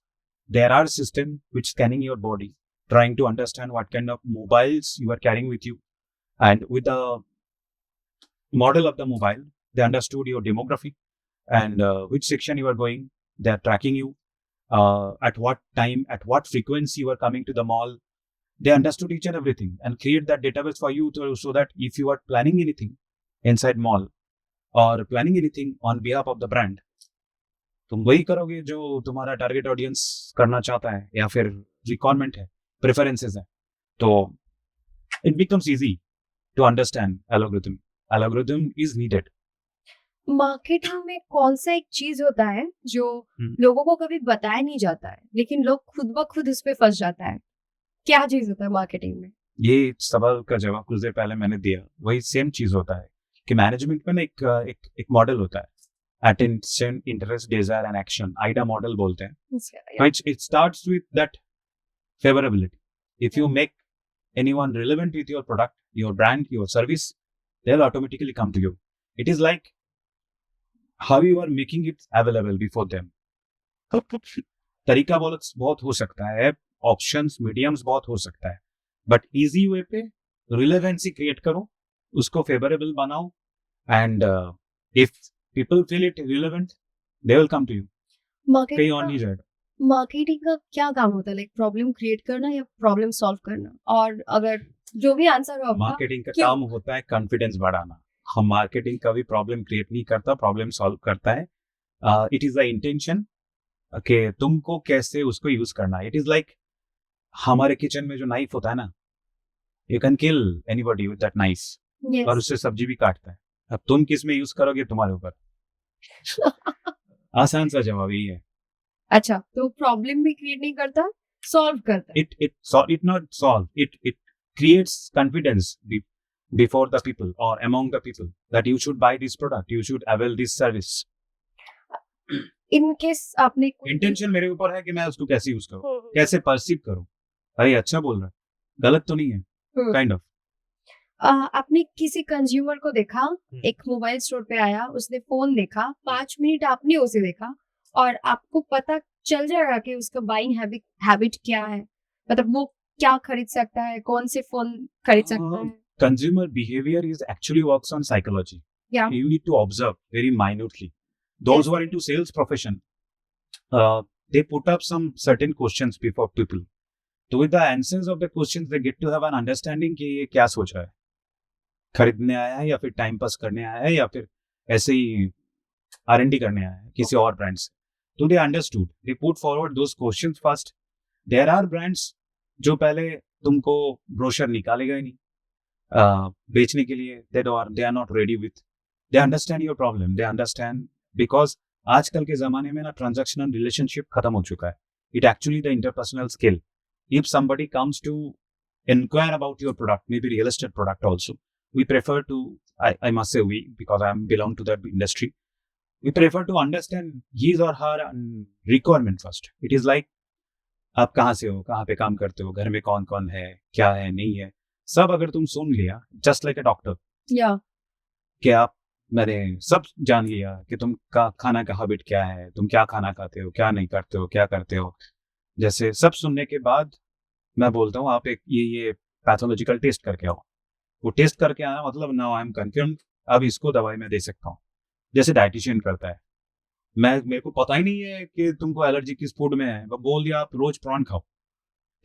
there are systems which scanning your body, trying to understand what kind of mobiles you are carrying with you, and with the model of the mobile, they understood your demography and which section you are going. They are tracking you, at what time, at what frequency you are coming to the mall. They understood each and everything and create that database for you so that if you are planning anything inside mall or planning anything on behalf of the brand, तुम वही करोगे जो तुम्हारा टारगेट ऑडियंस करना चाहता है या फिर रिक्वायरमेंट है, प्रेफरेंसेस है. तो it becomes easy to understand algorithm. Algorithm is needed. Marketing में कौन सा एक चीज होता है जो लोगों को कभी बताया नहीं जाता है लेकिन लोग खुद ब खुद उस पे फंस जाता है? क्या चीज होता है मार्केटिंग में? ये सवाल का जवाब कुछ देर पहले मैंने दिया. वही सेम चीज होता है कि मैनेजमेंट में ना एक मॉडल होता है, attention, interest, desire and action. AIDA model बोलते हैं. It starts with that favourability. If you make anyone relevant with your product, your brand, your service, they will automatically come to you. It is like how you are making it available before them. तरीका बहुत हो सकता है, ऑप्शंस, मीडियम्स बहुत हो सकता है, बट इजी वे पे रिलेवेंसी क्रिएट करो, उसको फेवरेबल बनाओ, and if people feel it relevant, they will come to you. कहीं और नहीं जाएगा. मार्केटिंग का क्या काम होता है? लाइक प्रॉब्लम क्रिएट करना या प्रॉब्लम सॉल्व करना? और अगर जो भी आंसर हो आपका, मार्केटिंग का काम होता है कॉन्फिडेंस बढ़ाना. हम मार्केटिंग कभी प्रॉब्लम क्रिएट नहीं करता, प्रॉब्लम सॉल्व करता है. इट इज द इंटेंशन कि तुमको कैसे उसको यूज करना है. इट इज लाइक हमारे किचन में जो नाइफ होता है ना, you can kill anybody with that knife, और उससे सब्जी भी काटता है. अब तुम किस में यूज करोगे तुम्हारे ऊपर. आसान सा जवाब यही है. अच्छा, तो प्रॉब्लम भी क्रिएट नहीं करता, सॉल्व करता है. It not solve, it creates confidence before the people or among the people that you should buy this product, you should avail this service. In case आपने इंटेंशन मेरे ऊपर है कि मैं उसको कैसे यूज करूं, कैसे परसीव करूं. अरे अच्छा बोल रहा है, गलत तो नहीं है, काइंड ऑफ. आपने किसी कंज्यूमर को देखा, एक मोबाइल स्टोर पे आया, उसने फोन देखा, 5 मिनट आपने उसे देखा और आपको पता चल जाएगा कि उसका बाइंग हैबिट क्या है, मतलब वो क्या खरीद सकता है, कौन से फोन खरीद सकता है. Consumer behaviour is actually works on psychology. You need to observe very minutely. Those who are into sales profession, they put up some certain questions before people. So with the answers of the questions, they get to have an understanding कि ये क्या सोच रहा है, खरीदने आया है या फिर टाइम पास करने आया है या फिर ऐसे ही R&D करने आया है किसी और ब्रांड से. तो they understood. They put forward those questions first. There are brands जो पहले तुमको ब्रोशर निकालेगा ही नहीं बेचने के लिए. They are not ready with. They understand your problem. They understand because आजकल के ज़माने में ना ट्रांजैक्शनल रिलेशनशिप खत्म हो चुका है. It actually the interpersonal skill. If somebody comes to inquire about your product, maybe real estate product also, we prefer to, I must say we, because I belong to that industry, we prefer to understand his or her requirement first. It is like आप कहाँ से हो, कहाँ पे काम करते हो, घर में कौन कौन है, क्या है, नहीं है, सब अगर तुम सुन लिया, जस्ट लाइक अ डॉक्टर, कि आप मैंने सब जान लिया कि तुम का खाना का हैबिट क्या है, तुम क्या खाना खाते हो, क्या नहीं करते हो, क्या करते हो, जैसे सब सुनने के बाद मैं बोलता हूँ आप एक ये पैथोलॉजिकल टेस्ट करके आओ. वो टेस्ट करके आना मतलब नाउ आई एम कन्फर्म, अब इसको दवाई मैं दे सकता हूँ, जैसे डाइटिशियन करता है. मेरे को पता ही नहीं है कि तुमको एलर्जी किस फूड में है, वो बोल दिया आप रोज प्रॉन खाओ,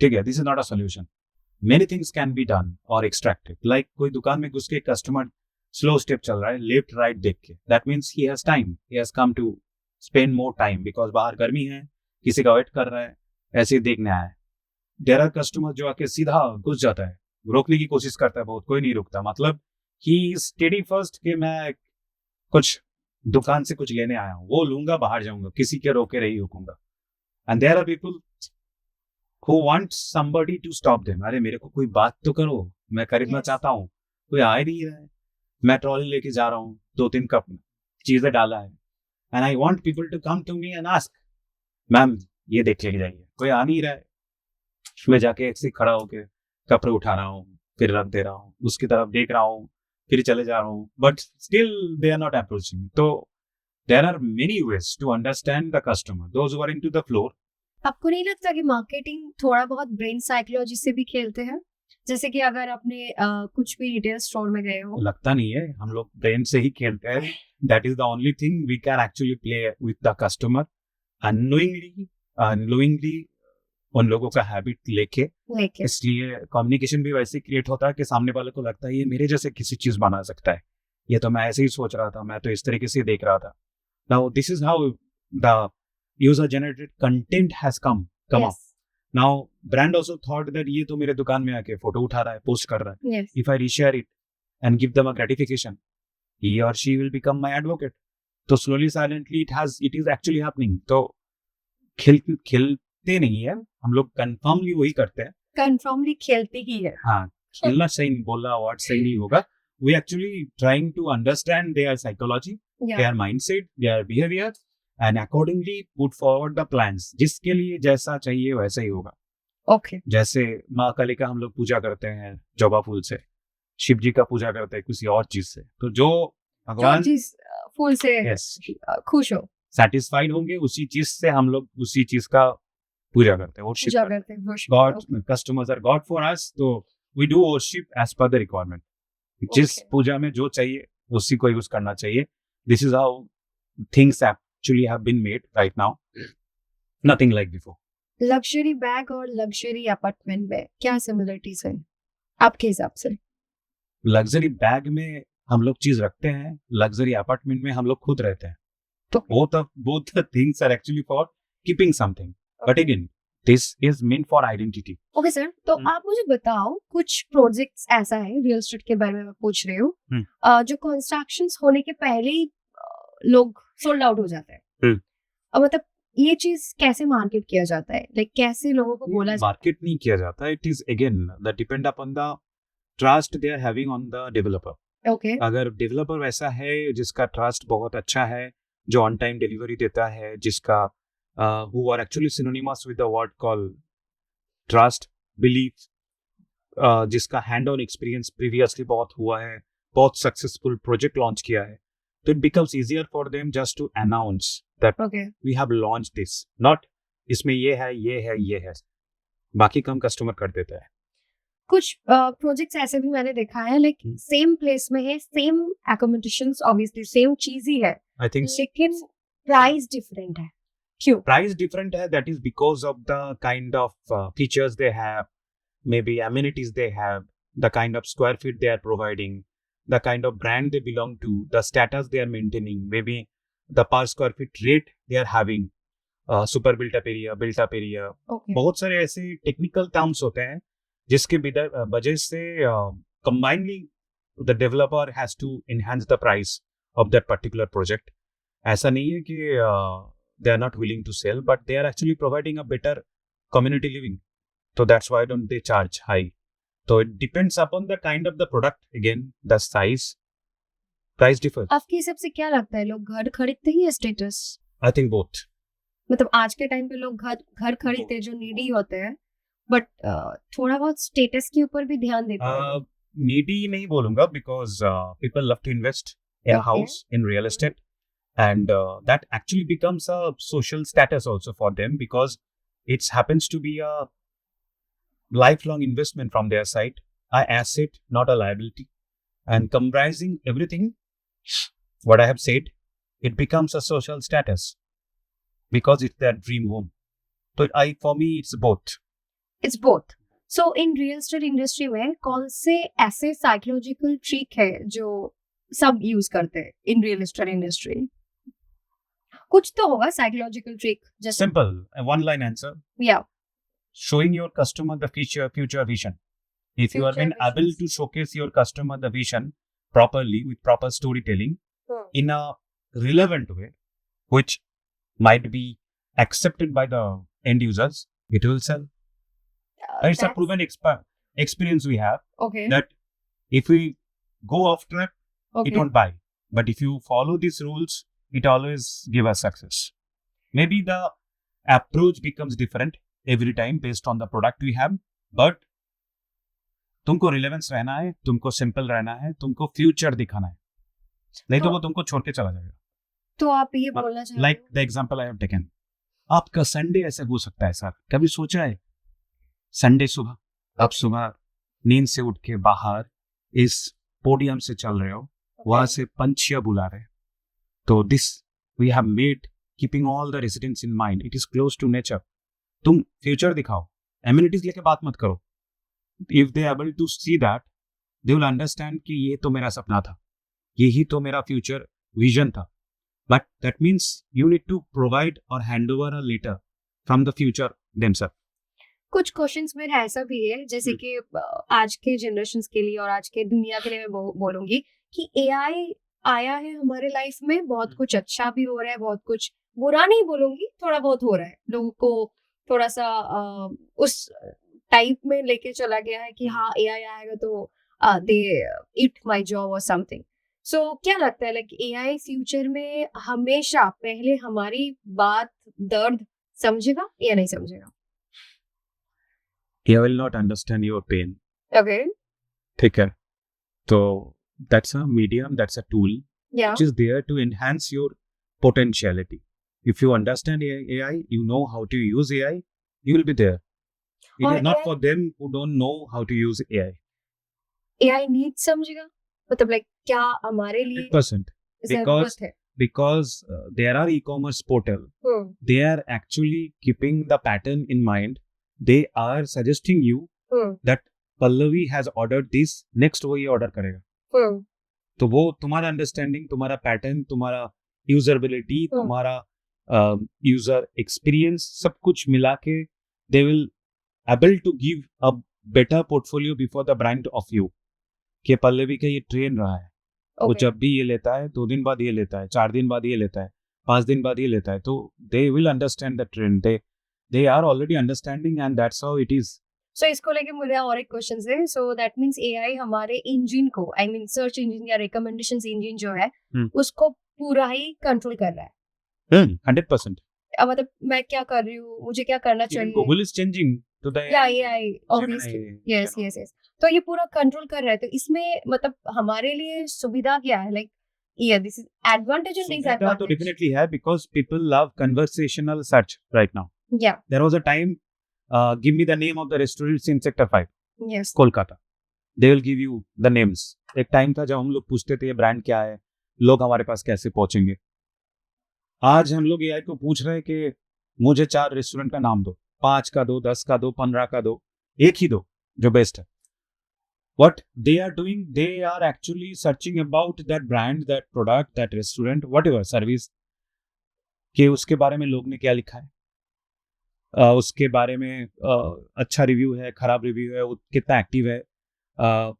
ठीक है, this is not a solution. Many things can be done और एक्सट्रैक्टेड. लाइक कोई दुकान में घुस के कस्टमर स्लो स्टेप चल रहा है, लेफ्ट राइट देख के, that means he has time, he has come to spend more time because बाहर गर्मी है, किसी का वेट कर रहा है, ऐसे ही देखने आया है. देयर आर कस्टमर जो आके सीधा घुस जाता है, रोकने की कोशिश करता है, बहुत कोई नहीं रुकता, मतलब ही स्टेडी फर्स्ट कि मैं कुछ दुकान से कुछ लेने आया हूँ, वो लूंगा, बाहर जाऊंगा, किसी के रोके रही रुकूंगा. And there are people who want somebody to stop them. अरे मेरे को कोई बात तो करो, मैं खरीदना चाहता हूँ, कोई आ ही नहीं रहा है, मैं ट्रॉली लेके जा रहा हूँ, 2-3 कप चीजें डाला है, and I want people to come to me and ask ma'am ये देख लेके जाइए, कोई आ नहीं रहा है. मैं जाके ऐसे खड़ा होके कपड़े उठा रहा हूँ, फिर रख दे रहा हूँ, उसकी तरफ देख रहा हूँ, फिर चले जा रहा हूँ, but still they are not approaching. तो there are many ways to understand the customer, those who are into the floor. आपको नहीं लगता कि मार्केटिंग थोड़ा बहुत ब्रेन साइकोलॉजी से भी खेलते हैं? जैसे कि अगर आपने कुछ भी रिटेल स्टोर में गए हो. लगता नहीं है, हम लोग ब्रेन से ही खेलते हैं, That is the only thing we can actually play with the customer. Unknowingly उन लोगों का हैबिट लेके इसलिए कम्युनिकेशन भी वैसे क्रिएट होता है कि सामने वाले को लगता है ये मेरे जैसे किसी चीज बना सकता है, ये तो मैं ऐसे ही सोच रहा था, मैं तो इस तरीके से देख रहा था. Now this is how the user generated content has come up. Now brand also thought that ये तो मेरे दुकान में आके फोटो उठा रहा है, पोस्ट कर रहा है. If I reshare it and give them a gratification, he or she will become my advocate. तो slowly silently it is actually happening. तो खिलते नहीं है हम लोग, कंफर्मली वही करते हैं, कंफर्मली खेलते ही है. हाँ, खेलना सही नहीं, बोलना वर्ड सही नहीं होगा. We actually trying to understand their psychology, their mindset, their behavior and accordingly put forward the plans. जिसके लिए जैसा चाहिए वैसा ही होगा. Okay. जैसे माँ काली का हम लोग पूजा करते हैं जवा फूल से, शिव जी का पूजा करते हैं किसी और चीज से. तो जो भगवान जिस फूल से खुश हो, सेटिस्फाइड होंगे, उसी चीज से हम लोग उसी चीज का पूजा करते हैं, पूजा करते हैं. God, customers are god for us. तो we do worship as per the requirement. जिस पूजा में जो चाहिए उसी को यूज करना चाहिए. This is how things actually have been made right now, nothing like before. Luxury bag और लग्जरी अपार्टमेंट में क्या सिमिलरिटीज है आपके हिसाब से? लग्जरी बैग में हम लोग चीज रखते हैं, लग्जरी अपार्टमेंट में हम लोग खुद रहते हैं. तो both the things are actually for keeping something. But again, this is meant for identity. Okay sir, तो आप मुझे बताओ कुछ प्रोजेक्ट्स ऐसा है रियल एस्टेट के बारे में मैं पूछ रही हूँ जो कंस्ट्रक्शंस होने के पहले ही लोग सोल्ड आउट हो जाते हैं. और मतलब ये चीज कैसे मार्केट किया जाता है, लाइक कैसे लोगों को बोला जाता है? मार्केट नहीं किया जाता. It is again the depend upon the trust they are having on the developer. Okay. अगर डेवलपर वैसा है जिसका ट्रस्ट बहुत अच्छा है, जो ऑन टाइम डिलीवरी देता है, जिसका who are actually synonymous with the word called trust, belief, जिसका हैंड ऑन एक्सपीरियंस प्रीवियसली बहुत हुआ है, बहुत सक्सेसफुल प्रोजेक्ट लॉन्च किया है, तो it becomes easier for them just to announce that we have launch this, not इसमें ये है ये है ये है. बाकी कम कस्टमर कर देता है. कुछ प्रोजेक्ट्स ऐसे भी मैंने देखा है, लाइक सेम प्लेस में है, सेम एकोमोडेशंस, ऑब्वियसली सेम चीज ही है, आई थिंक, लेकिन प्राइस डिफरेंट है. क्यों प्राइस डिफरेंट है? That is because of the kind of features they have, may be amenities they have, the kind of square feet they are providing, the kind of brand they belong to, the status they are maintaining, maybe the per square feet rate they are having, super built up area. बहुत सारे ऐसे टेक्निकल टर्म्स होते हैं जिसके वजह से combinedly the developer has to enhance the price of that particular project. ऐसा नहीं है कि they are not willing to sell, but they are actually providing a better community living. So that's why don't they charge high. So it depends upon the kind of the product, again, the size, price differs. आपके हिसाब से क्या लगता है, लोग घर खरीदते ही है स्टेटस? I think both. मतलब आज के टाइम पे लोग घर खरीदते हैं जो नीडी होते हैं, बट थोड़ा बहुत स्टेटस के ऊपर भी ध्यान देते हैं. नीडी नहीं बोलूंगा, because people love to invest in a house, in real estate, and that actually becomes a social status also for them, because it happens to be a lifelong investment from their side, an asset, not a liability, and comprising everything what I have said, it becomes a social status because it's their dream home. So for me it's both. It's both. So in real estate industry में कौन से ऐसे psychological trick है जो सब यूज करते हैं in real estate industry? कुछ तो होगा psychological trick. Just simple, a one line answer. Yeah. Showing your customer the future vision. If you are been able to showcase your customer the vision properly with proper storytelling in a relevant way, which might be accepted by the end users, it will sell. It's a proven experience we have. Okay. That if we go off track, it won't buy. But if you follow these rules, it always give us success. Maybe the approach becomes different every time based on the product we have, but तुमको रिलेवेंस रहना है, तुमको सिंपल रहना है, तुमको फ्यूचर दिखाना है, नहीं तो वो तुमको छोड़ के चला जाएगा. तो आप ये बोलना चाहते हैं, like the example I have taken, आपका संडे ऐसे हो सकता है सर, कभी सोचा है संडे सुबह आप सुबह नींद से उठ के बाहर इस पोडियम से चल रहे हो, वहां से पंछियां बुला रहे, तो this we have made keeping all the residents in mind, it is close to nature. तुम फ्यूचर दिखाओ, एम्यूनिटीज लेके बात मत करो. If they able to see that, they will understand कि ये तो मेरा सपना था, यही तो मेरा फ्यूचर विजन था. But that means you need to provide और hand over a letter from the future themselves. कुछ क्वेश्चंस मेरा ऐसा भी है जैसे कि आज के जनरेशंस के लिए और आज के दुनिया के लिए मैं बोलूंगी कि एआई आया है हमारे लाइफ में, बहुत कुछ अच्छा भी हो रहा है, बहुत कुछ बुरा नहीं बोलूंगी, थोड़ा बहुत हो रहा है. लोगों को थोड़ा सा उस टाइप में लेके चला गया है कि हाँ एआई आएगा तो दे इट माय जॉब और समथिंग. सो क्या लगता है, लाइक एआई फ्यूचर में हमेशा पहले हमारी बात दर्द समझेगा या नहीं समझेगा? He will not understand your pain. Okay, ठीक है, तो that's a medium, that's a tool या which is there to enhance your potentiality. If you understand AI, you know how to use AI, you will be there. It और is not AI for them who don't know how to use AI. AI need समझेगा, मतलब लाइक क्या हमारे लिए 100%. जरूरत है? Because there are e-commerce portal, they are actually keeping the pattern in mind. They are suggesting you that Pallavi has ordered this, next वो ये order करेगा. तो वो तुम्हारा अंडरस्टैंडिंग, तुम्हारा पैटर्न, तुम्हारा यूजरेबिलिटी, तुम्हारा यूजर एक्सपीरियंस, सब कुछ मिला के they will able to give a better portfolio before the brand of you. कि पल्लवी का ये ट्रेन रहा है, वो जब भी ये लेता है 2 दिन बाद ये लेता है, 4 दिन बाद ये लेता है, 5 दिन बाद ये लेता है, तो they will understand the trend. They are already understanding and that's how it is. So इसको लेके मुझे और एक क्वेश्चन है. सो दैट मींस एआई हमारे इंजन को, आई मीन सर्च इंजन या रिकमेंडेशंस इंजन जो है उसको पूरा ही कंट्रोल कर रहा है. 100%. मतलब मैं क्या कर रही हूँ, मुझे क्या करना चाहिए. Google is changing to the AI obviously. Yes yes yes. तो ये पूरा कंट्रोल कर रहा है, तो इसमें मतलब हमारे लिए सुविधा क्या है? Like yeah, this is advantage and disadvantage. तो definitely है, because people love conversational search right now. Yeah. There was a time, give me the name of the restaurants in Sector 5. Yes. Kolkata. They will give you the names. एक टाइम था जब हम लोग पूछते थे ये ब्रांड क्या है, लोग हमारे पास कैसे पहुंचेंगे. आज हम लोग एआई को पूछ रहे हैं कि मुझे 4 रेस्टोरेंट का नाम दो, 5 का दो, 10 का दो, 15 का दो, एक ही दो जो बेस्ट है. What they are doing, they are actually searching about that brand, that product, that restaurant, whatever service, कि उसके बारे में लोग ने क्या लिखा है, उसके बारे में अच्छा रिव्यू है, खराब रिव्यू है, वो कितना एक्टिव है,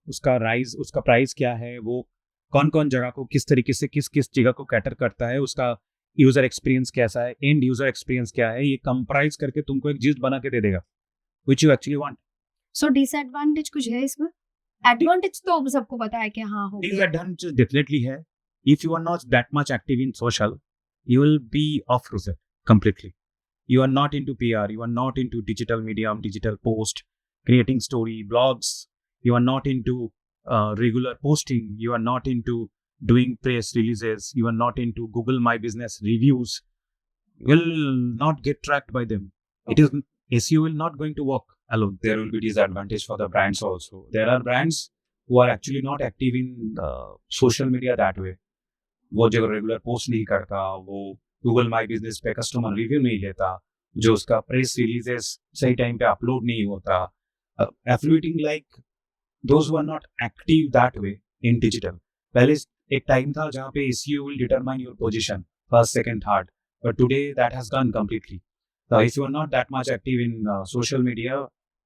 उसका प्राइस क्या है, वो कौन कौन जगह को किस तरीके से किस किस जगह को कैटर करता है, उसका यूजर एक्सपीरियंस कैसा है, एंड यूजर एक्सपीरियंस क्या है, ये कंप्राइज करके तुमको एक लिस्ट बना के दे देगा which you actually want. So disadvantage कुछ है इसमें? एडवांटेज तो सबको पता है कि हाँ हो गया. Disadvantage definitely है. If you are not that much active in social, you will be off route completely. You are not into PR, you are not into digital medium, digital post, creating story, blogs. You are not into regular posting. You are not into doing press releases. You are not into Google My Business reviews. You will not get tracked by them. It is SEO will not going to work alone. There will be disadvantage for the brands also. There are brands who are actually not active in social media that way. वो जो रेगुलर पोस्ट नहीं करता, वो गूगल माई बिजनेस पे कस्टमर रिव्यू नहीं लेता, जो उसका प्रेस रिलीजेस सही टाइम पे अपलोड नहीं होता, affiliating like those who are not active that way in digital. पहले एक टाइम था जहाँ पे SEO will determine your position first, second, third, but today that has gone completely. So if you are not that much active in social media,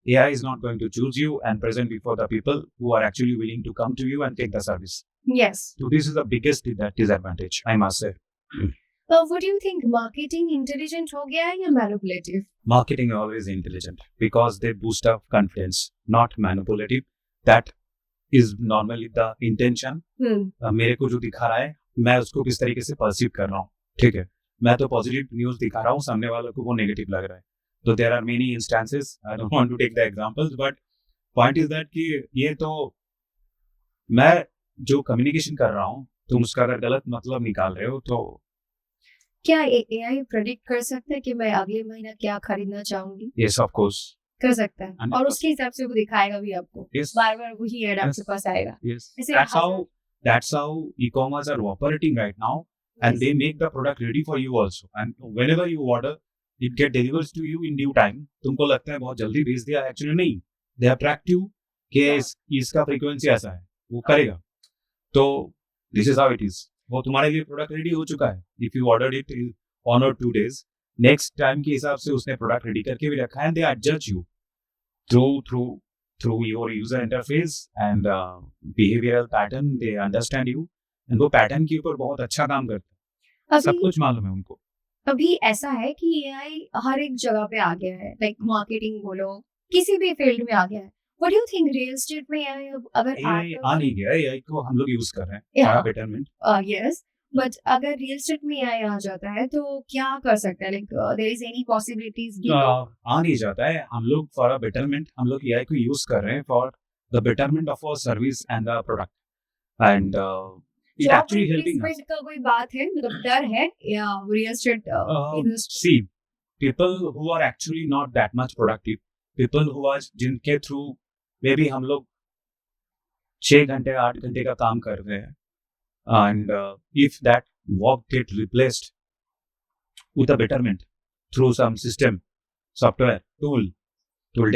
AI is not going to choose you and present before the people who are actually willing to come to you and take the service. Yes. So this is the biggest disadvantage, I must say. What do you think? Marketing intelligent हो गया है या manipulative? Marketing is always intelligent because they boost up confidence, not manipulative. That is normally the intention. मेरे को जो दिखा रहा है मैं उसको किस तरीके से परसीव कर रहा हूँ. ठीक है, मैं तो पॉजिटिव न्यूज दिखा रहा हूँ, सामने वालों को वो नेगेटिव लग रहा है. तो there are many instances, I don't want to take the examples, but point is that कि ये तो मैं जो कम्युनिकेशन कर रहा हूँ, तुम उसका अगर गलत मतलब निकाल रहे हो तो क्या एआई प्रेडिक्ट कर सकता है कि मैं अगले महीना क्या खरीदना चाहूंगी? यस ऑफ कोर्स कर सकता है, और उसके हिसाब से वो दिखाएगा भी आपको. बार बार वही ऐड आपके पास आएगा. Yes. That's how e-commerce are operating right now. and they make the product ready for you also, and whenever you order it get delivers to you in due time. तुमको लगता है बहुत जल्दी भेज दिया, एक्चुअली नहीं, they are proactive कि इसका फ्रीक्वेंसी ऐसा है, वो करेगा. तो this is how it is. वो तुम्हारे लिए प्रोडक्ट रेडी हो चुका है. If you ordered it in 1 or 2 days, next time के हिसाब से उसने प्रोडक्ट रेडी करके भी रखा है, and they adjust you through your user interface and behavioral pattern. They understand you and वो पैटर्न के ऊपर बहुत अच्छा काम करते हैं. सब कुछ मालूम है उनको. अभी ऐसा है कि एआई हर एक जगह पे आ गया है, लाइक मार्केटिंग बोलो, किसी भी फील्ड में आ गया है. What do you think real estate में एआई अगर आ नहीं गया, एआई को हम लोग यूज कर रहे हैं फॉर बेटरमेंट. यस, बट अगर रियल एस्टेट में एआई आ जाता है तो क्या कर सकते हैं? Like there is any possibilities? आ नहीं जाता है. हम लोग फॉर अ बेटरमेंट हम लोग एआई को यूज कर रहे हैं for the betterment of our service and the product, and it actually helping us. का कोई बात है, मतलब डर है या real estate industry? See, people who are actually not that much productive, people who are जिनके थ्रू मे बी हम लोग 6 घंटे 8 घंटे का काम कर रहे हैं, and if that work get replaced with a betterment through some system, software, tool,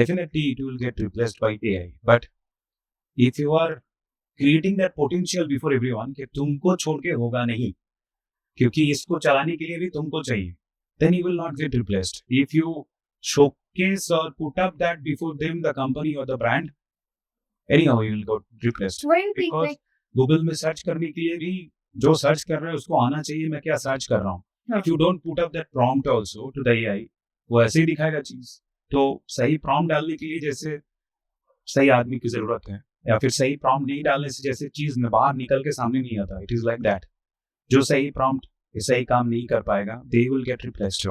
definitely it will get replaced by AI. But if you are creating that potential before everyone कि तुमको छोड़ के होगा नहीं, क्योंकि इसको चलाने के लिए भी तुमको चाहिए, then you will not get replaced. If you showcase or put up that before them, the company or the brand, anyhow you will get replaced. Because Google में सर्च करने के लिए भी जो सर्च कर रहा है उसको आना चाहिए मैं क्या सर्च कर रहा हूँ. If you don't put up that prompt also to the AI, वो ऐसे ही दिखाएगा चीज. तो सही prompt डालने के लिए जैसे सही आदमी की जरूरत है, या फिर सही प्रॉम्प्ट नहीं डालने से जैसे चीज बाहर निकल के सामने नहीं आता. It is like that. जो सही प्रॉम्प्ट सही काम नहीं कर पाएगा, दे विल गेट रिप्लेस्ड.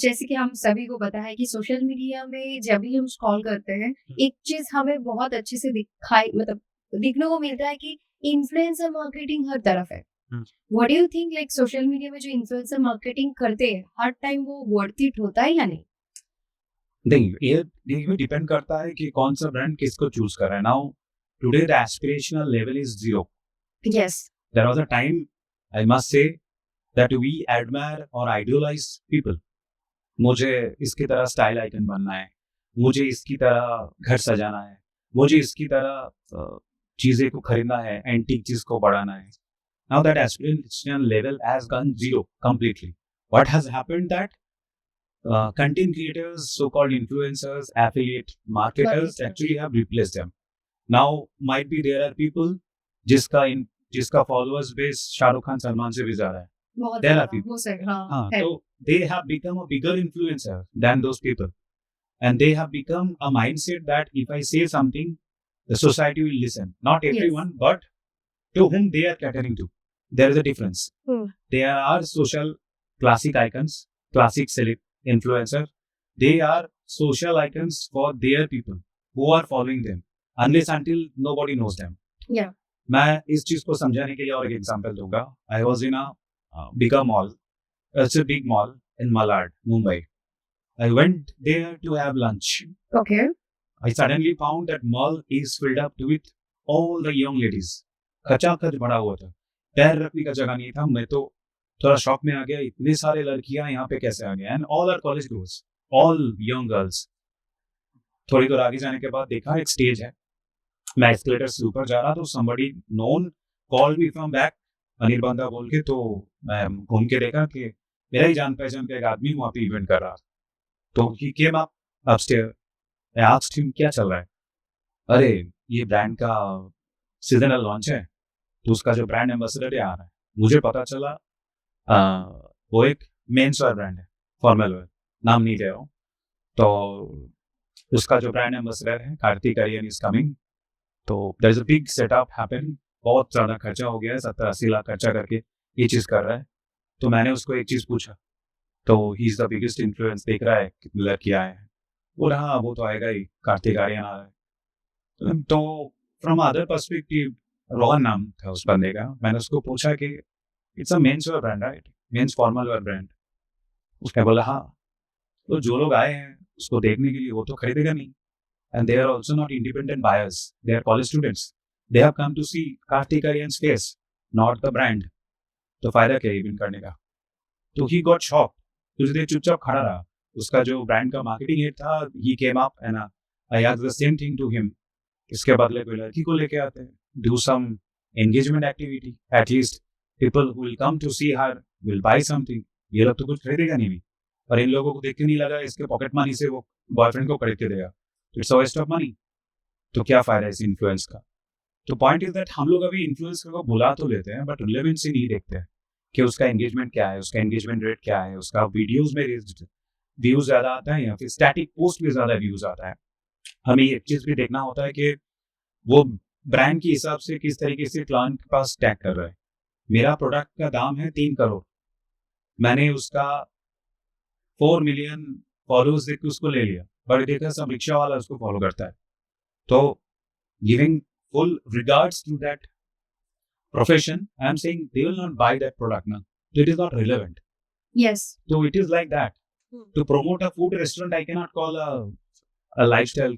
जैसे कि हम सभी को पता है कि सोशल मीडिया में जब भी हम स्क्रॉल करते हैं, एक चीज हमें बहुत अच्छे से दिखने को मिलता है कि इन्फ्लुएंसर मार्केटिंग हर तरफ है. What do you think, like social media में जो इन्फ्लुएंसर मार्केटिंग करते हैं हर टाइम वो वर्थ इट होता है या नहीं? नहीं, ये भी डिपेंड करता है कि कौन सा ब्रांड किसको चूज कर रहा है. Now today the aspirational level is 0. Yes, there was a time, I must say, that we admire और आइडियलाइज पीपल. मुझे इसकी तरह स्टाइल आइकन बनना है, मुझे इसकी तरह घर सजाना है, मुझे इसकी तरह चीजें को खरीदना है, एंटीक चीज को बढ़ाना है. Now that aspirational level has gone 0 completely. What has happened that content creators, so-called influencers, affiliate marketers actually have replaced them. Now might be there are people जिसका followers base शाहरुख खान सलमान से भी ज्यादा है. There are people. So they have become a bigger influencer than those people, and they have become a mindset that if I say something, the society will listen. Not everyone, but to whom they are catering to. There is a difference. There are social classic icons, classic celeb influencer. They are social icons for their people who are following them, unless until nobody knows them. Yeah. मैं इस चीज को समझाने के लिए और एक एग्जांपल दूंगा. I was in a bigger mall. It's a big mall in Malad, Mumbai. I went there to have lunch. Okay. I suddenly found that mall is filled up with all the young ladies. खचाखच भरा हुआ था, पैर रखने का जगह नहीं था. मैं तो थोड़ा शॉक में आ गया, इतनी सारी लड़कियां यहाँ पे कैसे आ गए. And all are college girls, all young girls. थोड़ी दूर आगे जाने के बाद देखा एक स्टेज है. मैं एस्केलेटर से ऊपर जा रहा तो somebody known called me from back, Anil बंदा बोल के. तो मैं घूम के देखा कि मेरा ही जान पहचान का एक आदमी वहाँ पे इवेंट कर रहा. तो he came up upstairs. I asked him क्या चल रहा है. अरे ये ब्रांड का सीजनल लॉन्च है, तो उसका जो ब्रांड एम्बेसडर आ रहा है. मुझे पता चला वो एक मेंस वेयर ब्रांड है, फॉर्मल वेयर, नाम नहीं ले रहा हूँ. तो उसका जो ब्रांड एम्बेसडर है, कार्तिक आर्यन इज कमिंग. तो there is a big setup happen. बहुत ज़्यादा खर्चा हो गया है, 70-80 लाख खर्चा करके ये चीज़ कर रहा है. तो मैंने उसको एक चीज़ पूछा, तो he is the biggest influence, देख रहा है कितने लड़कियाँ आए हैं. बोला हाँ वो तो आएगा ही, कार्तिक आर्यन आ रहा है. तो फ्रॉम अदर पर्सपेक्टिव, रोहन नाम था उस बंदे का. मैंने उसको पूछा कि it's a men's wear brand, right? Men's formal wear brand. उसने बोला हाँ. तो जो लोग आए हैं उसको देखने के लिए वो तो खरीदेगा नहीं. And they are also not independent buyers. They are college students. They have come to see Kartik Aaryan's face, not the brand. तो फायदा क्या इवेंट करने का? तो ही गॉट शॉक, कुछ देर चुपचाप खड़ा रहा। उसका जो ब्रांड का मार्केटिंग हेड था, he came up and I asked the same thing to him. इसके बदले कोई लड़की को लेके आते हैं, do some engagement activity, at least people who will come to see her will buy something. ये लोग तो कुछ खरीदेगा नहीं भी, और इन लोगों को देख के नहीं लगा इसके पॉकेट मनी से वो बॉयफ्रेंड को खरीद के देगा, it's a waste of money. तो क्या फायदा इस इन्फ्लुएंस का? तो पॉइंट इज दैट हम लोग अभी इन्फ्लुएंसर को बुला तो लेते हैं, बट रिलेवेंसी नहीं देखते हैं कि उसका एंगेजमेंट क्या है, उसका एंगेजमेंट रेट क्या है, उसका वीडियोस में व्यूज ज्यादा आता है या फिर स्टैटिक पोस्ट में ज्यादा व्यूज आता है। हमें एक चीज भी देखना होता है कि वो ब्रांड के हिसाब से किस तरीके से क्लाइंट के पास टैग कर रहा है। मेरा प्रोडक्ट का दाम है 3 करोड़, मैंने उसका 4 मिलियन फॉलोअर्स देख के उसको ले लिया, बट देखा सब रिक्शा वाला उसको फॉलो करता है। तो giving full regards to that profession, I am saying they will not buy that product now. So it is not relevant. Yes. So it is like that. To promote a food restaurant, I cannot call a lifestyle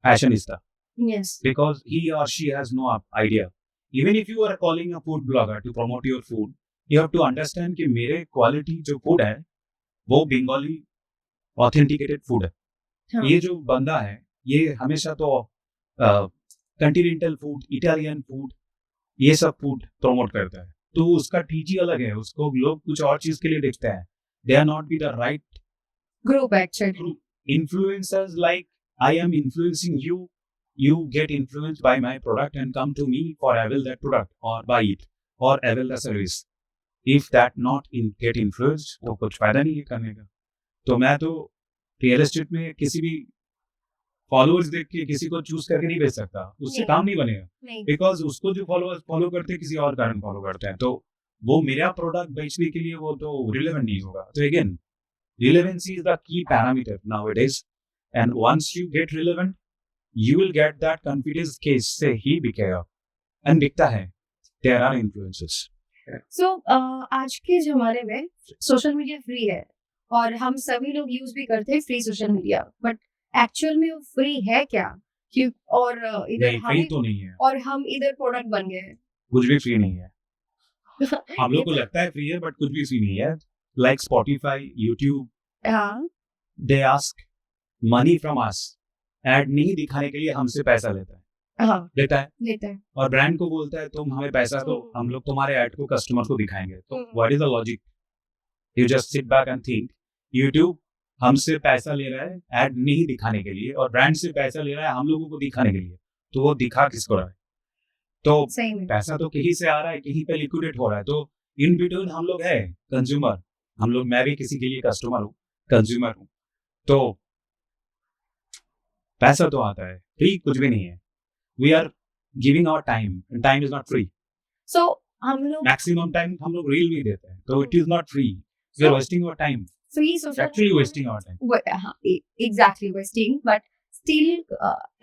fashionista. Yes. Because he or she has no idea. Even if you are calling a food blogger to promote your food, you have to understand कि मेरे quality जो food है, वो बंगाली authenticated food है। हाँ. ये जो बंदा है, ये हमेशा तो कंटिनेंटल फूड, इटालियन फूड, ये सब फूड प्रमोट करता है, तो उसका टीजी अलग है, उसको लोग कुछ और चीज के लिए देखते हैं। They are not be the right group actually. Influencers like I am influencing you, you get influenced by my product and come to me for avail that product or buy it or avail the service. If that not get influenced, तो कुछ फायदा नहीं है करने का। तो मैं तो रियल एस्टेट में किसी भी फॉलोअर्स देख के किसी को चूज करके नहीं बेच सकता, उससे काम नहीं बनेगा, बिकॉज उसको जो फॉलोअर्स फॉलो करते हैं किसी और कारण फॉलो करते हैं, तो वो मेरा प्रोडक्ट बेचने के लिए वो तो रिलेवेंट नहीं होगा। तो again relevancy is the key parameter nowadays, and once you get relevant you will get that confidence case से ही बिकेगा, and बिकता है, there are influencers. So आज के ज़माने में सोशल मीडिया फ्री है और हम सभी लोग यूज भी करते हैं free social media, but actual में वो फ्री है क्या? क्यों? और इधर फ्री तो नहीं है, और हम इधर प्रोडक्ट बन गए हैं। कुछ भी फ्री नहीं है। हम लोग को लगता है फ्री है, बट कुछ भी फ्री नहीं है। Like Spotify, YouTube, they ask money from us. Ad नहीं दिखाने के लिए हमसे पैसा लेता है, लेता है, और ब्रांड को बोलता है तुम हमें पैसा दो, हम लोग तुम्हारे एड को कस्टमर को दिखाएंगे। तो what is the logic? You just sit back and think, YouTube हमसे पैसा ले रहा है एड नहीं दिखाने के लिए, और ब्रांड से पैसा ले रहा है हम लोगों को दिखाने के लिए, तो वो दिखा किसको रहा है? तो पैसा तो कहीं से आ रहा है, कहीं पे लिक्विडेट हो रहा है, तो इन बिटवीन हम लोग है कंज्यूमर, हम लोग, मैं भी किसी के लिए कस्टमर हूँ, कंज्यूमर हूँ, तो पैसा तो आता है, फ्री कुछ भी नहीं है। We are giving our time, and time is not free. So हम लोग मैक्सिमम टाइम हम लोग रील नहीं देते हैं, तो it is not free, we are wasting our time, free social actually wasting our time. हाँ, एग्जैक्टली वेस्टिंग, बट स्टिल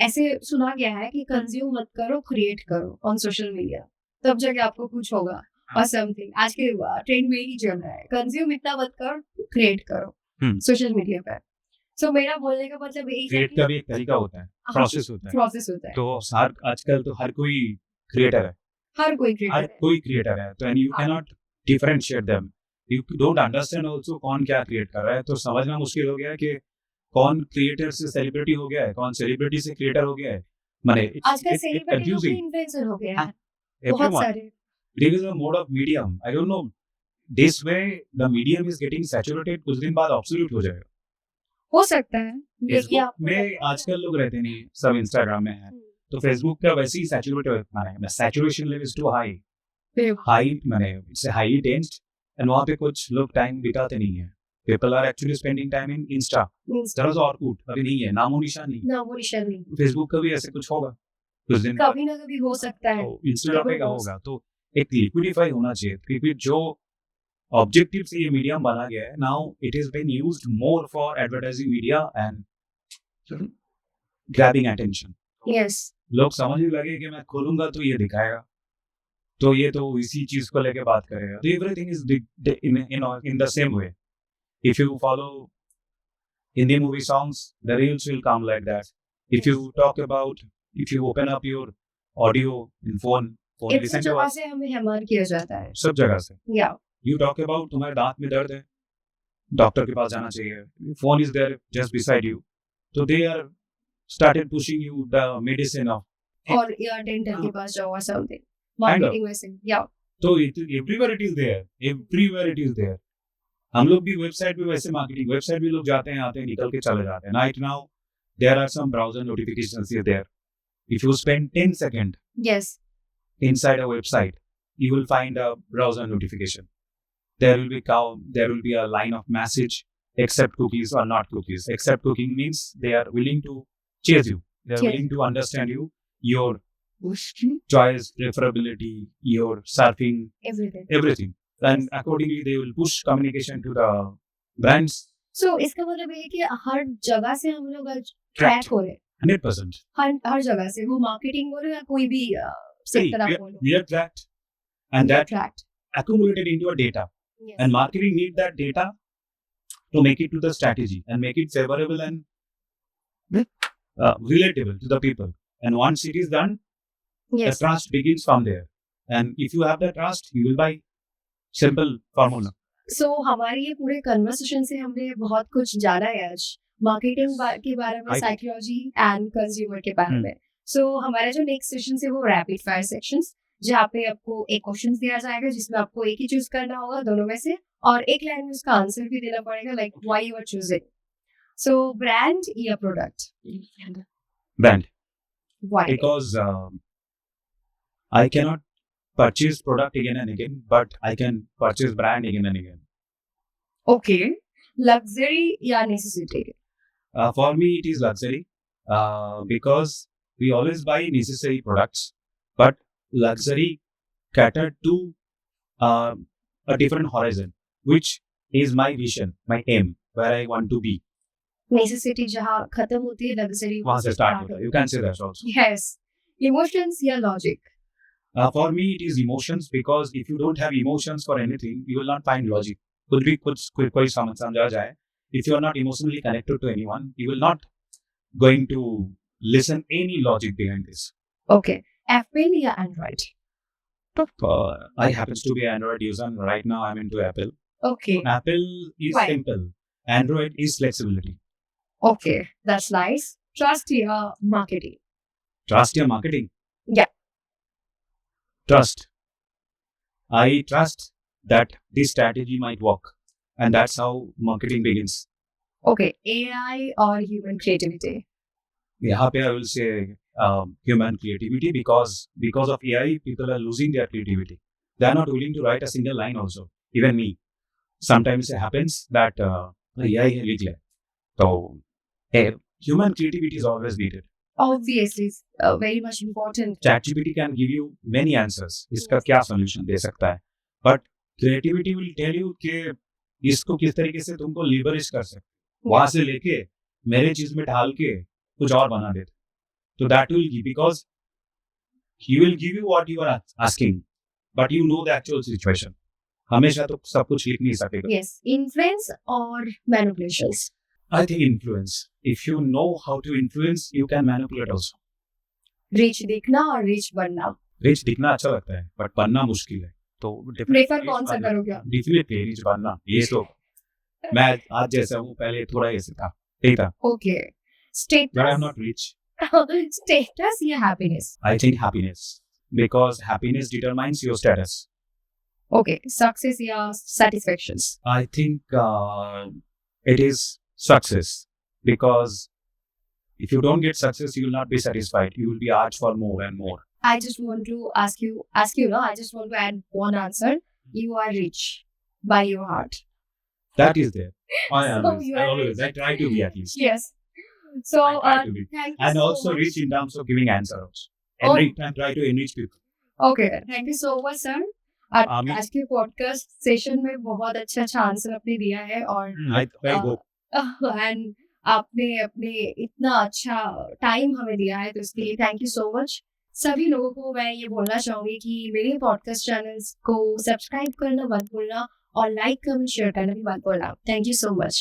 ऐसे सुना गया है कि कंज्यूम मत करो, क्रिएट करो ऑन सोशल मीडिया, तब जाके आपको कुछ होगा और समथिंग। आज के ट्रेंड में ही चल रहा है, कंज्यूम इतना मत करो, क्रिएट करो सोशल मीडिया पर। So, मेरा बोलने का मतलब क्रिएट का भी एक तरीका होता है, प्रोसेस होता है, तो आजकल तो हर कोई क्रिएटर है, हर कोई क्रिएटर है, तो and you can not differentiate them, you don't understand also कौन क्या क्रिएट कर रहा है, तो समझना मुश्किल हो गया है कि कौन क्रिएटर से सेलिब्रिटी हो गया है, कौन सेलिब्रिटी से क्रिएटर हो गया है। माने आजकल सेलिब्रिटी लोग भी इन्फ्लुएंसर हो गए हैं, बहुत सारे। There is a mode of medium, I don't know, this way the medium is getting saturated, कुछ दिन बाद obsolete हो जाएगा। हो सकता है, फेसबुक में आजकल लोग रहते नहीं, सब इंस्टाग्राम में है, तो फेसबुक का वैसे ही सैचुरेटेड माने saturation level is too high, माने इट्स हाईली टेंस्ड, एंड वहां पे कुछ लोग टाइम बिताते नहीं है। People are actually spending time in Insta, there is Orkut, अभी नहीं है, नामो निशान नहीं। फेसबुक का भी ऐसे कुछ होगा कुछ दिन, कभी ना कभी हो सकता है, इंस्टाग्राम का होगा, तो एक लिक्विडिफाई होना चाहिए, क्योंकि जो ऑब्जेक्टिव से ये मीडियम बना गया है, now it is been used more for advertising media and grabbing attention. Yes, लोग समझने लगे कि मैं खोलूंगा तो ये दिखाएगा, तो ये तो इसी चीज को लेके बात करेगा, तो everything is in the same way. If you follow Hindi movie songs, the reels will come like that. If you talk about, if you open up your audio in phone, phone इतनी लिसन टू जगह अस से हमें हैमर किया जाता है. सब जगह से. या यू टॉक अबाउट तुम्हारे दांत में दर्द है, डॉक्टर के पास जाना चाहिए, phone is there just beside you, तो they are started pushing you the medicine off. और या डेंटल के पास जाओ or something. Kind of. Marketing वैसे. या तो everywhere it is there, everywhere it is there. हम लोग भी वेबसाइट पे वैसे मार्केटिंग वेबसाइट भी लोग जाते हैं, आते हैं, निकल के चले जाते हैं. Right now there are some browser notifications here there. If you spend 10 second yes. inside a website, you will find a browser notification. There will be a line of message, accept cookies or not cookies. Accept cooking means they are willing to chase you. They are Yes. willing to understand you, your choice, preferability, your surfing, Everything. everything. And accordingly, they will push communication to the brands. So इसका मतलब ये है कि हर जगह से हम लोग आज Tracked. ट्रैक हो रहे हैं. 100%. हर जगह से, वो मार्केटिंग बोलो या कोई भी सेक्टर आप बोलो. We are tracked, and that tract. accumulated into a data. And marketing need that data to make it to the strategy and make it favorable and relatable to the people. And once it is done, the trust begins from there. And if you have the trust, you will buy. Simple formula. सो हमारी ये पूरे कन्वर्सेशन से हमने बहुत कुछ जाना है आज मार्केटिंग के बारे में, I- साइकोलॉजी एंड कंज्यूमर के बारे में. सो हमारा जो नेक्स्ट सेशन है वो रैपिड फायर सेक्शंस, जहाँ पे आपको एक क्वेश्चन दिया जाएगा जिसमें आपको एक ही चूज करना होगा दोनों में से, और एक लाइन में उसका आंसर भी देना पड़ेगा, like why you are choosing. So brand या product? Brand. Why? Because I cannot purchase product again and again, but I can purchase brand again and again. Okay. Luxury या necessity? For me, it is luxury because we always buy necessary products, but luxury catered to a different horizon, which is my vision, my aim, where I want to be. Necessity जहाँ खत्म होती है, लग्जरी वहाँ से start होता है. You can say that also. Yes. Emotions या logic? For me, it is emotions because if you don't have emotions for anything, you will not find logic. कुछ भी कोई समझा जाए, if you are not emotionally connected to anyone, you will not going to listen any logic behind this. Okay. Apple या Android? I happens to be an Android user. And right now, I'm into Apple. Okay. Apple is Why? simple. Android is flexibility. Okay, that's nice. Trust या marketing? Trust your marketing. Yeah. Trust. I trust that this strategy might work, and that's how marketing begins. Okay. AI और ह्यूमन क्रिएटिविटी? यहाँ पे I will say human creativity because of AI, people are losing their creativity. They are not willing to write a single line also. Even me. Sometimes it happens that AI है लिख ले. तो human creativity is always needed. Obviously, it's very much important. ChatGPT can give you many answers. इसका क्या solution दे सकता है? But creativity will tell you कि इसको किस तरीके से तुमको leverage कर सकते. वहाँ से लेके मेरे चीज में ढाल के कुछ और बना देते. So that will give, because he will give you what you are asking, but you know the actual situation. हमेशा तो सब कुछ लिख नहीं सकेगा. Yes, influence और manipulations? I think influence. If you know how to influence, you can manipulate also. Rich दिखना और rich बनना? Rich दिखना अच्छा लगता है, but बनना मुश्किल है. तो Prefer कौन सा करोगे आप? Definitely rich बनना. ये तो मैं आज जैसा हूँ, पहले थोड़ा ऐसे था, ठीक था. Okay. But I'm Status? not rich. Status या happiness? I think happiness, because happiness determines your status. Okay. Success या satisfactions? I think it is success, because if you don't get success, you will not be satisfied. You will be asked for more and more. I just want to ask you, no, I just want to add one answer. You are rich by your heart. That is there. So you are I try to be at least. Yes. So, I try to be. thank you And so also much. rich in terms of giving answers. Oh. And try to enrich people. Okay, thank you so much, sir. Amin. आज के पॉडकास्ट सेशन में बहुत अच्छा आंसर आपने दिया है, और I hope. एंड आपने अपने इतना अच्छा टाइम हमें दिया है, तो इसके लिए थैंक यू सो मच. सभी लोगों को मैं ये बोलना चाहूंगी कि मेरे पॉडकास्ट चैनल्स को सब्सक्राइब करना मत भूलना, और लाइक कमेंट शेयर करना भी मत भूलना. Thank you so much.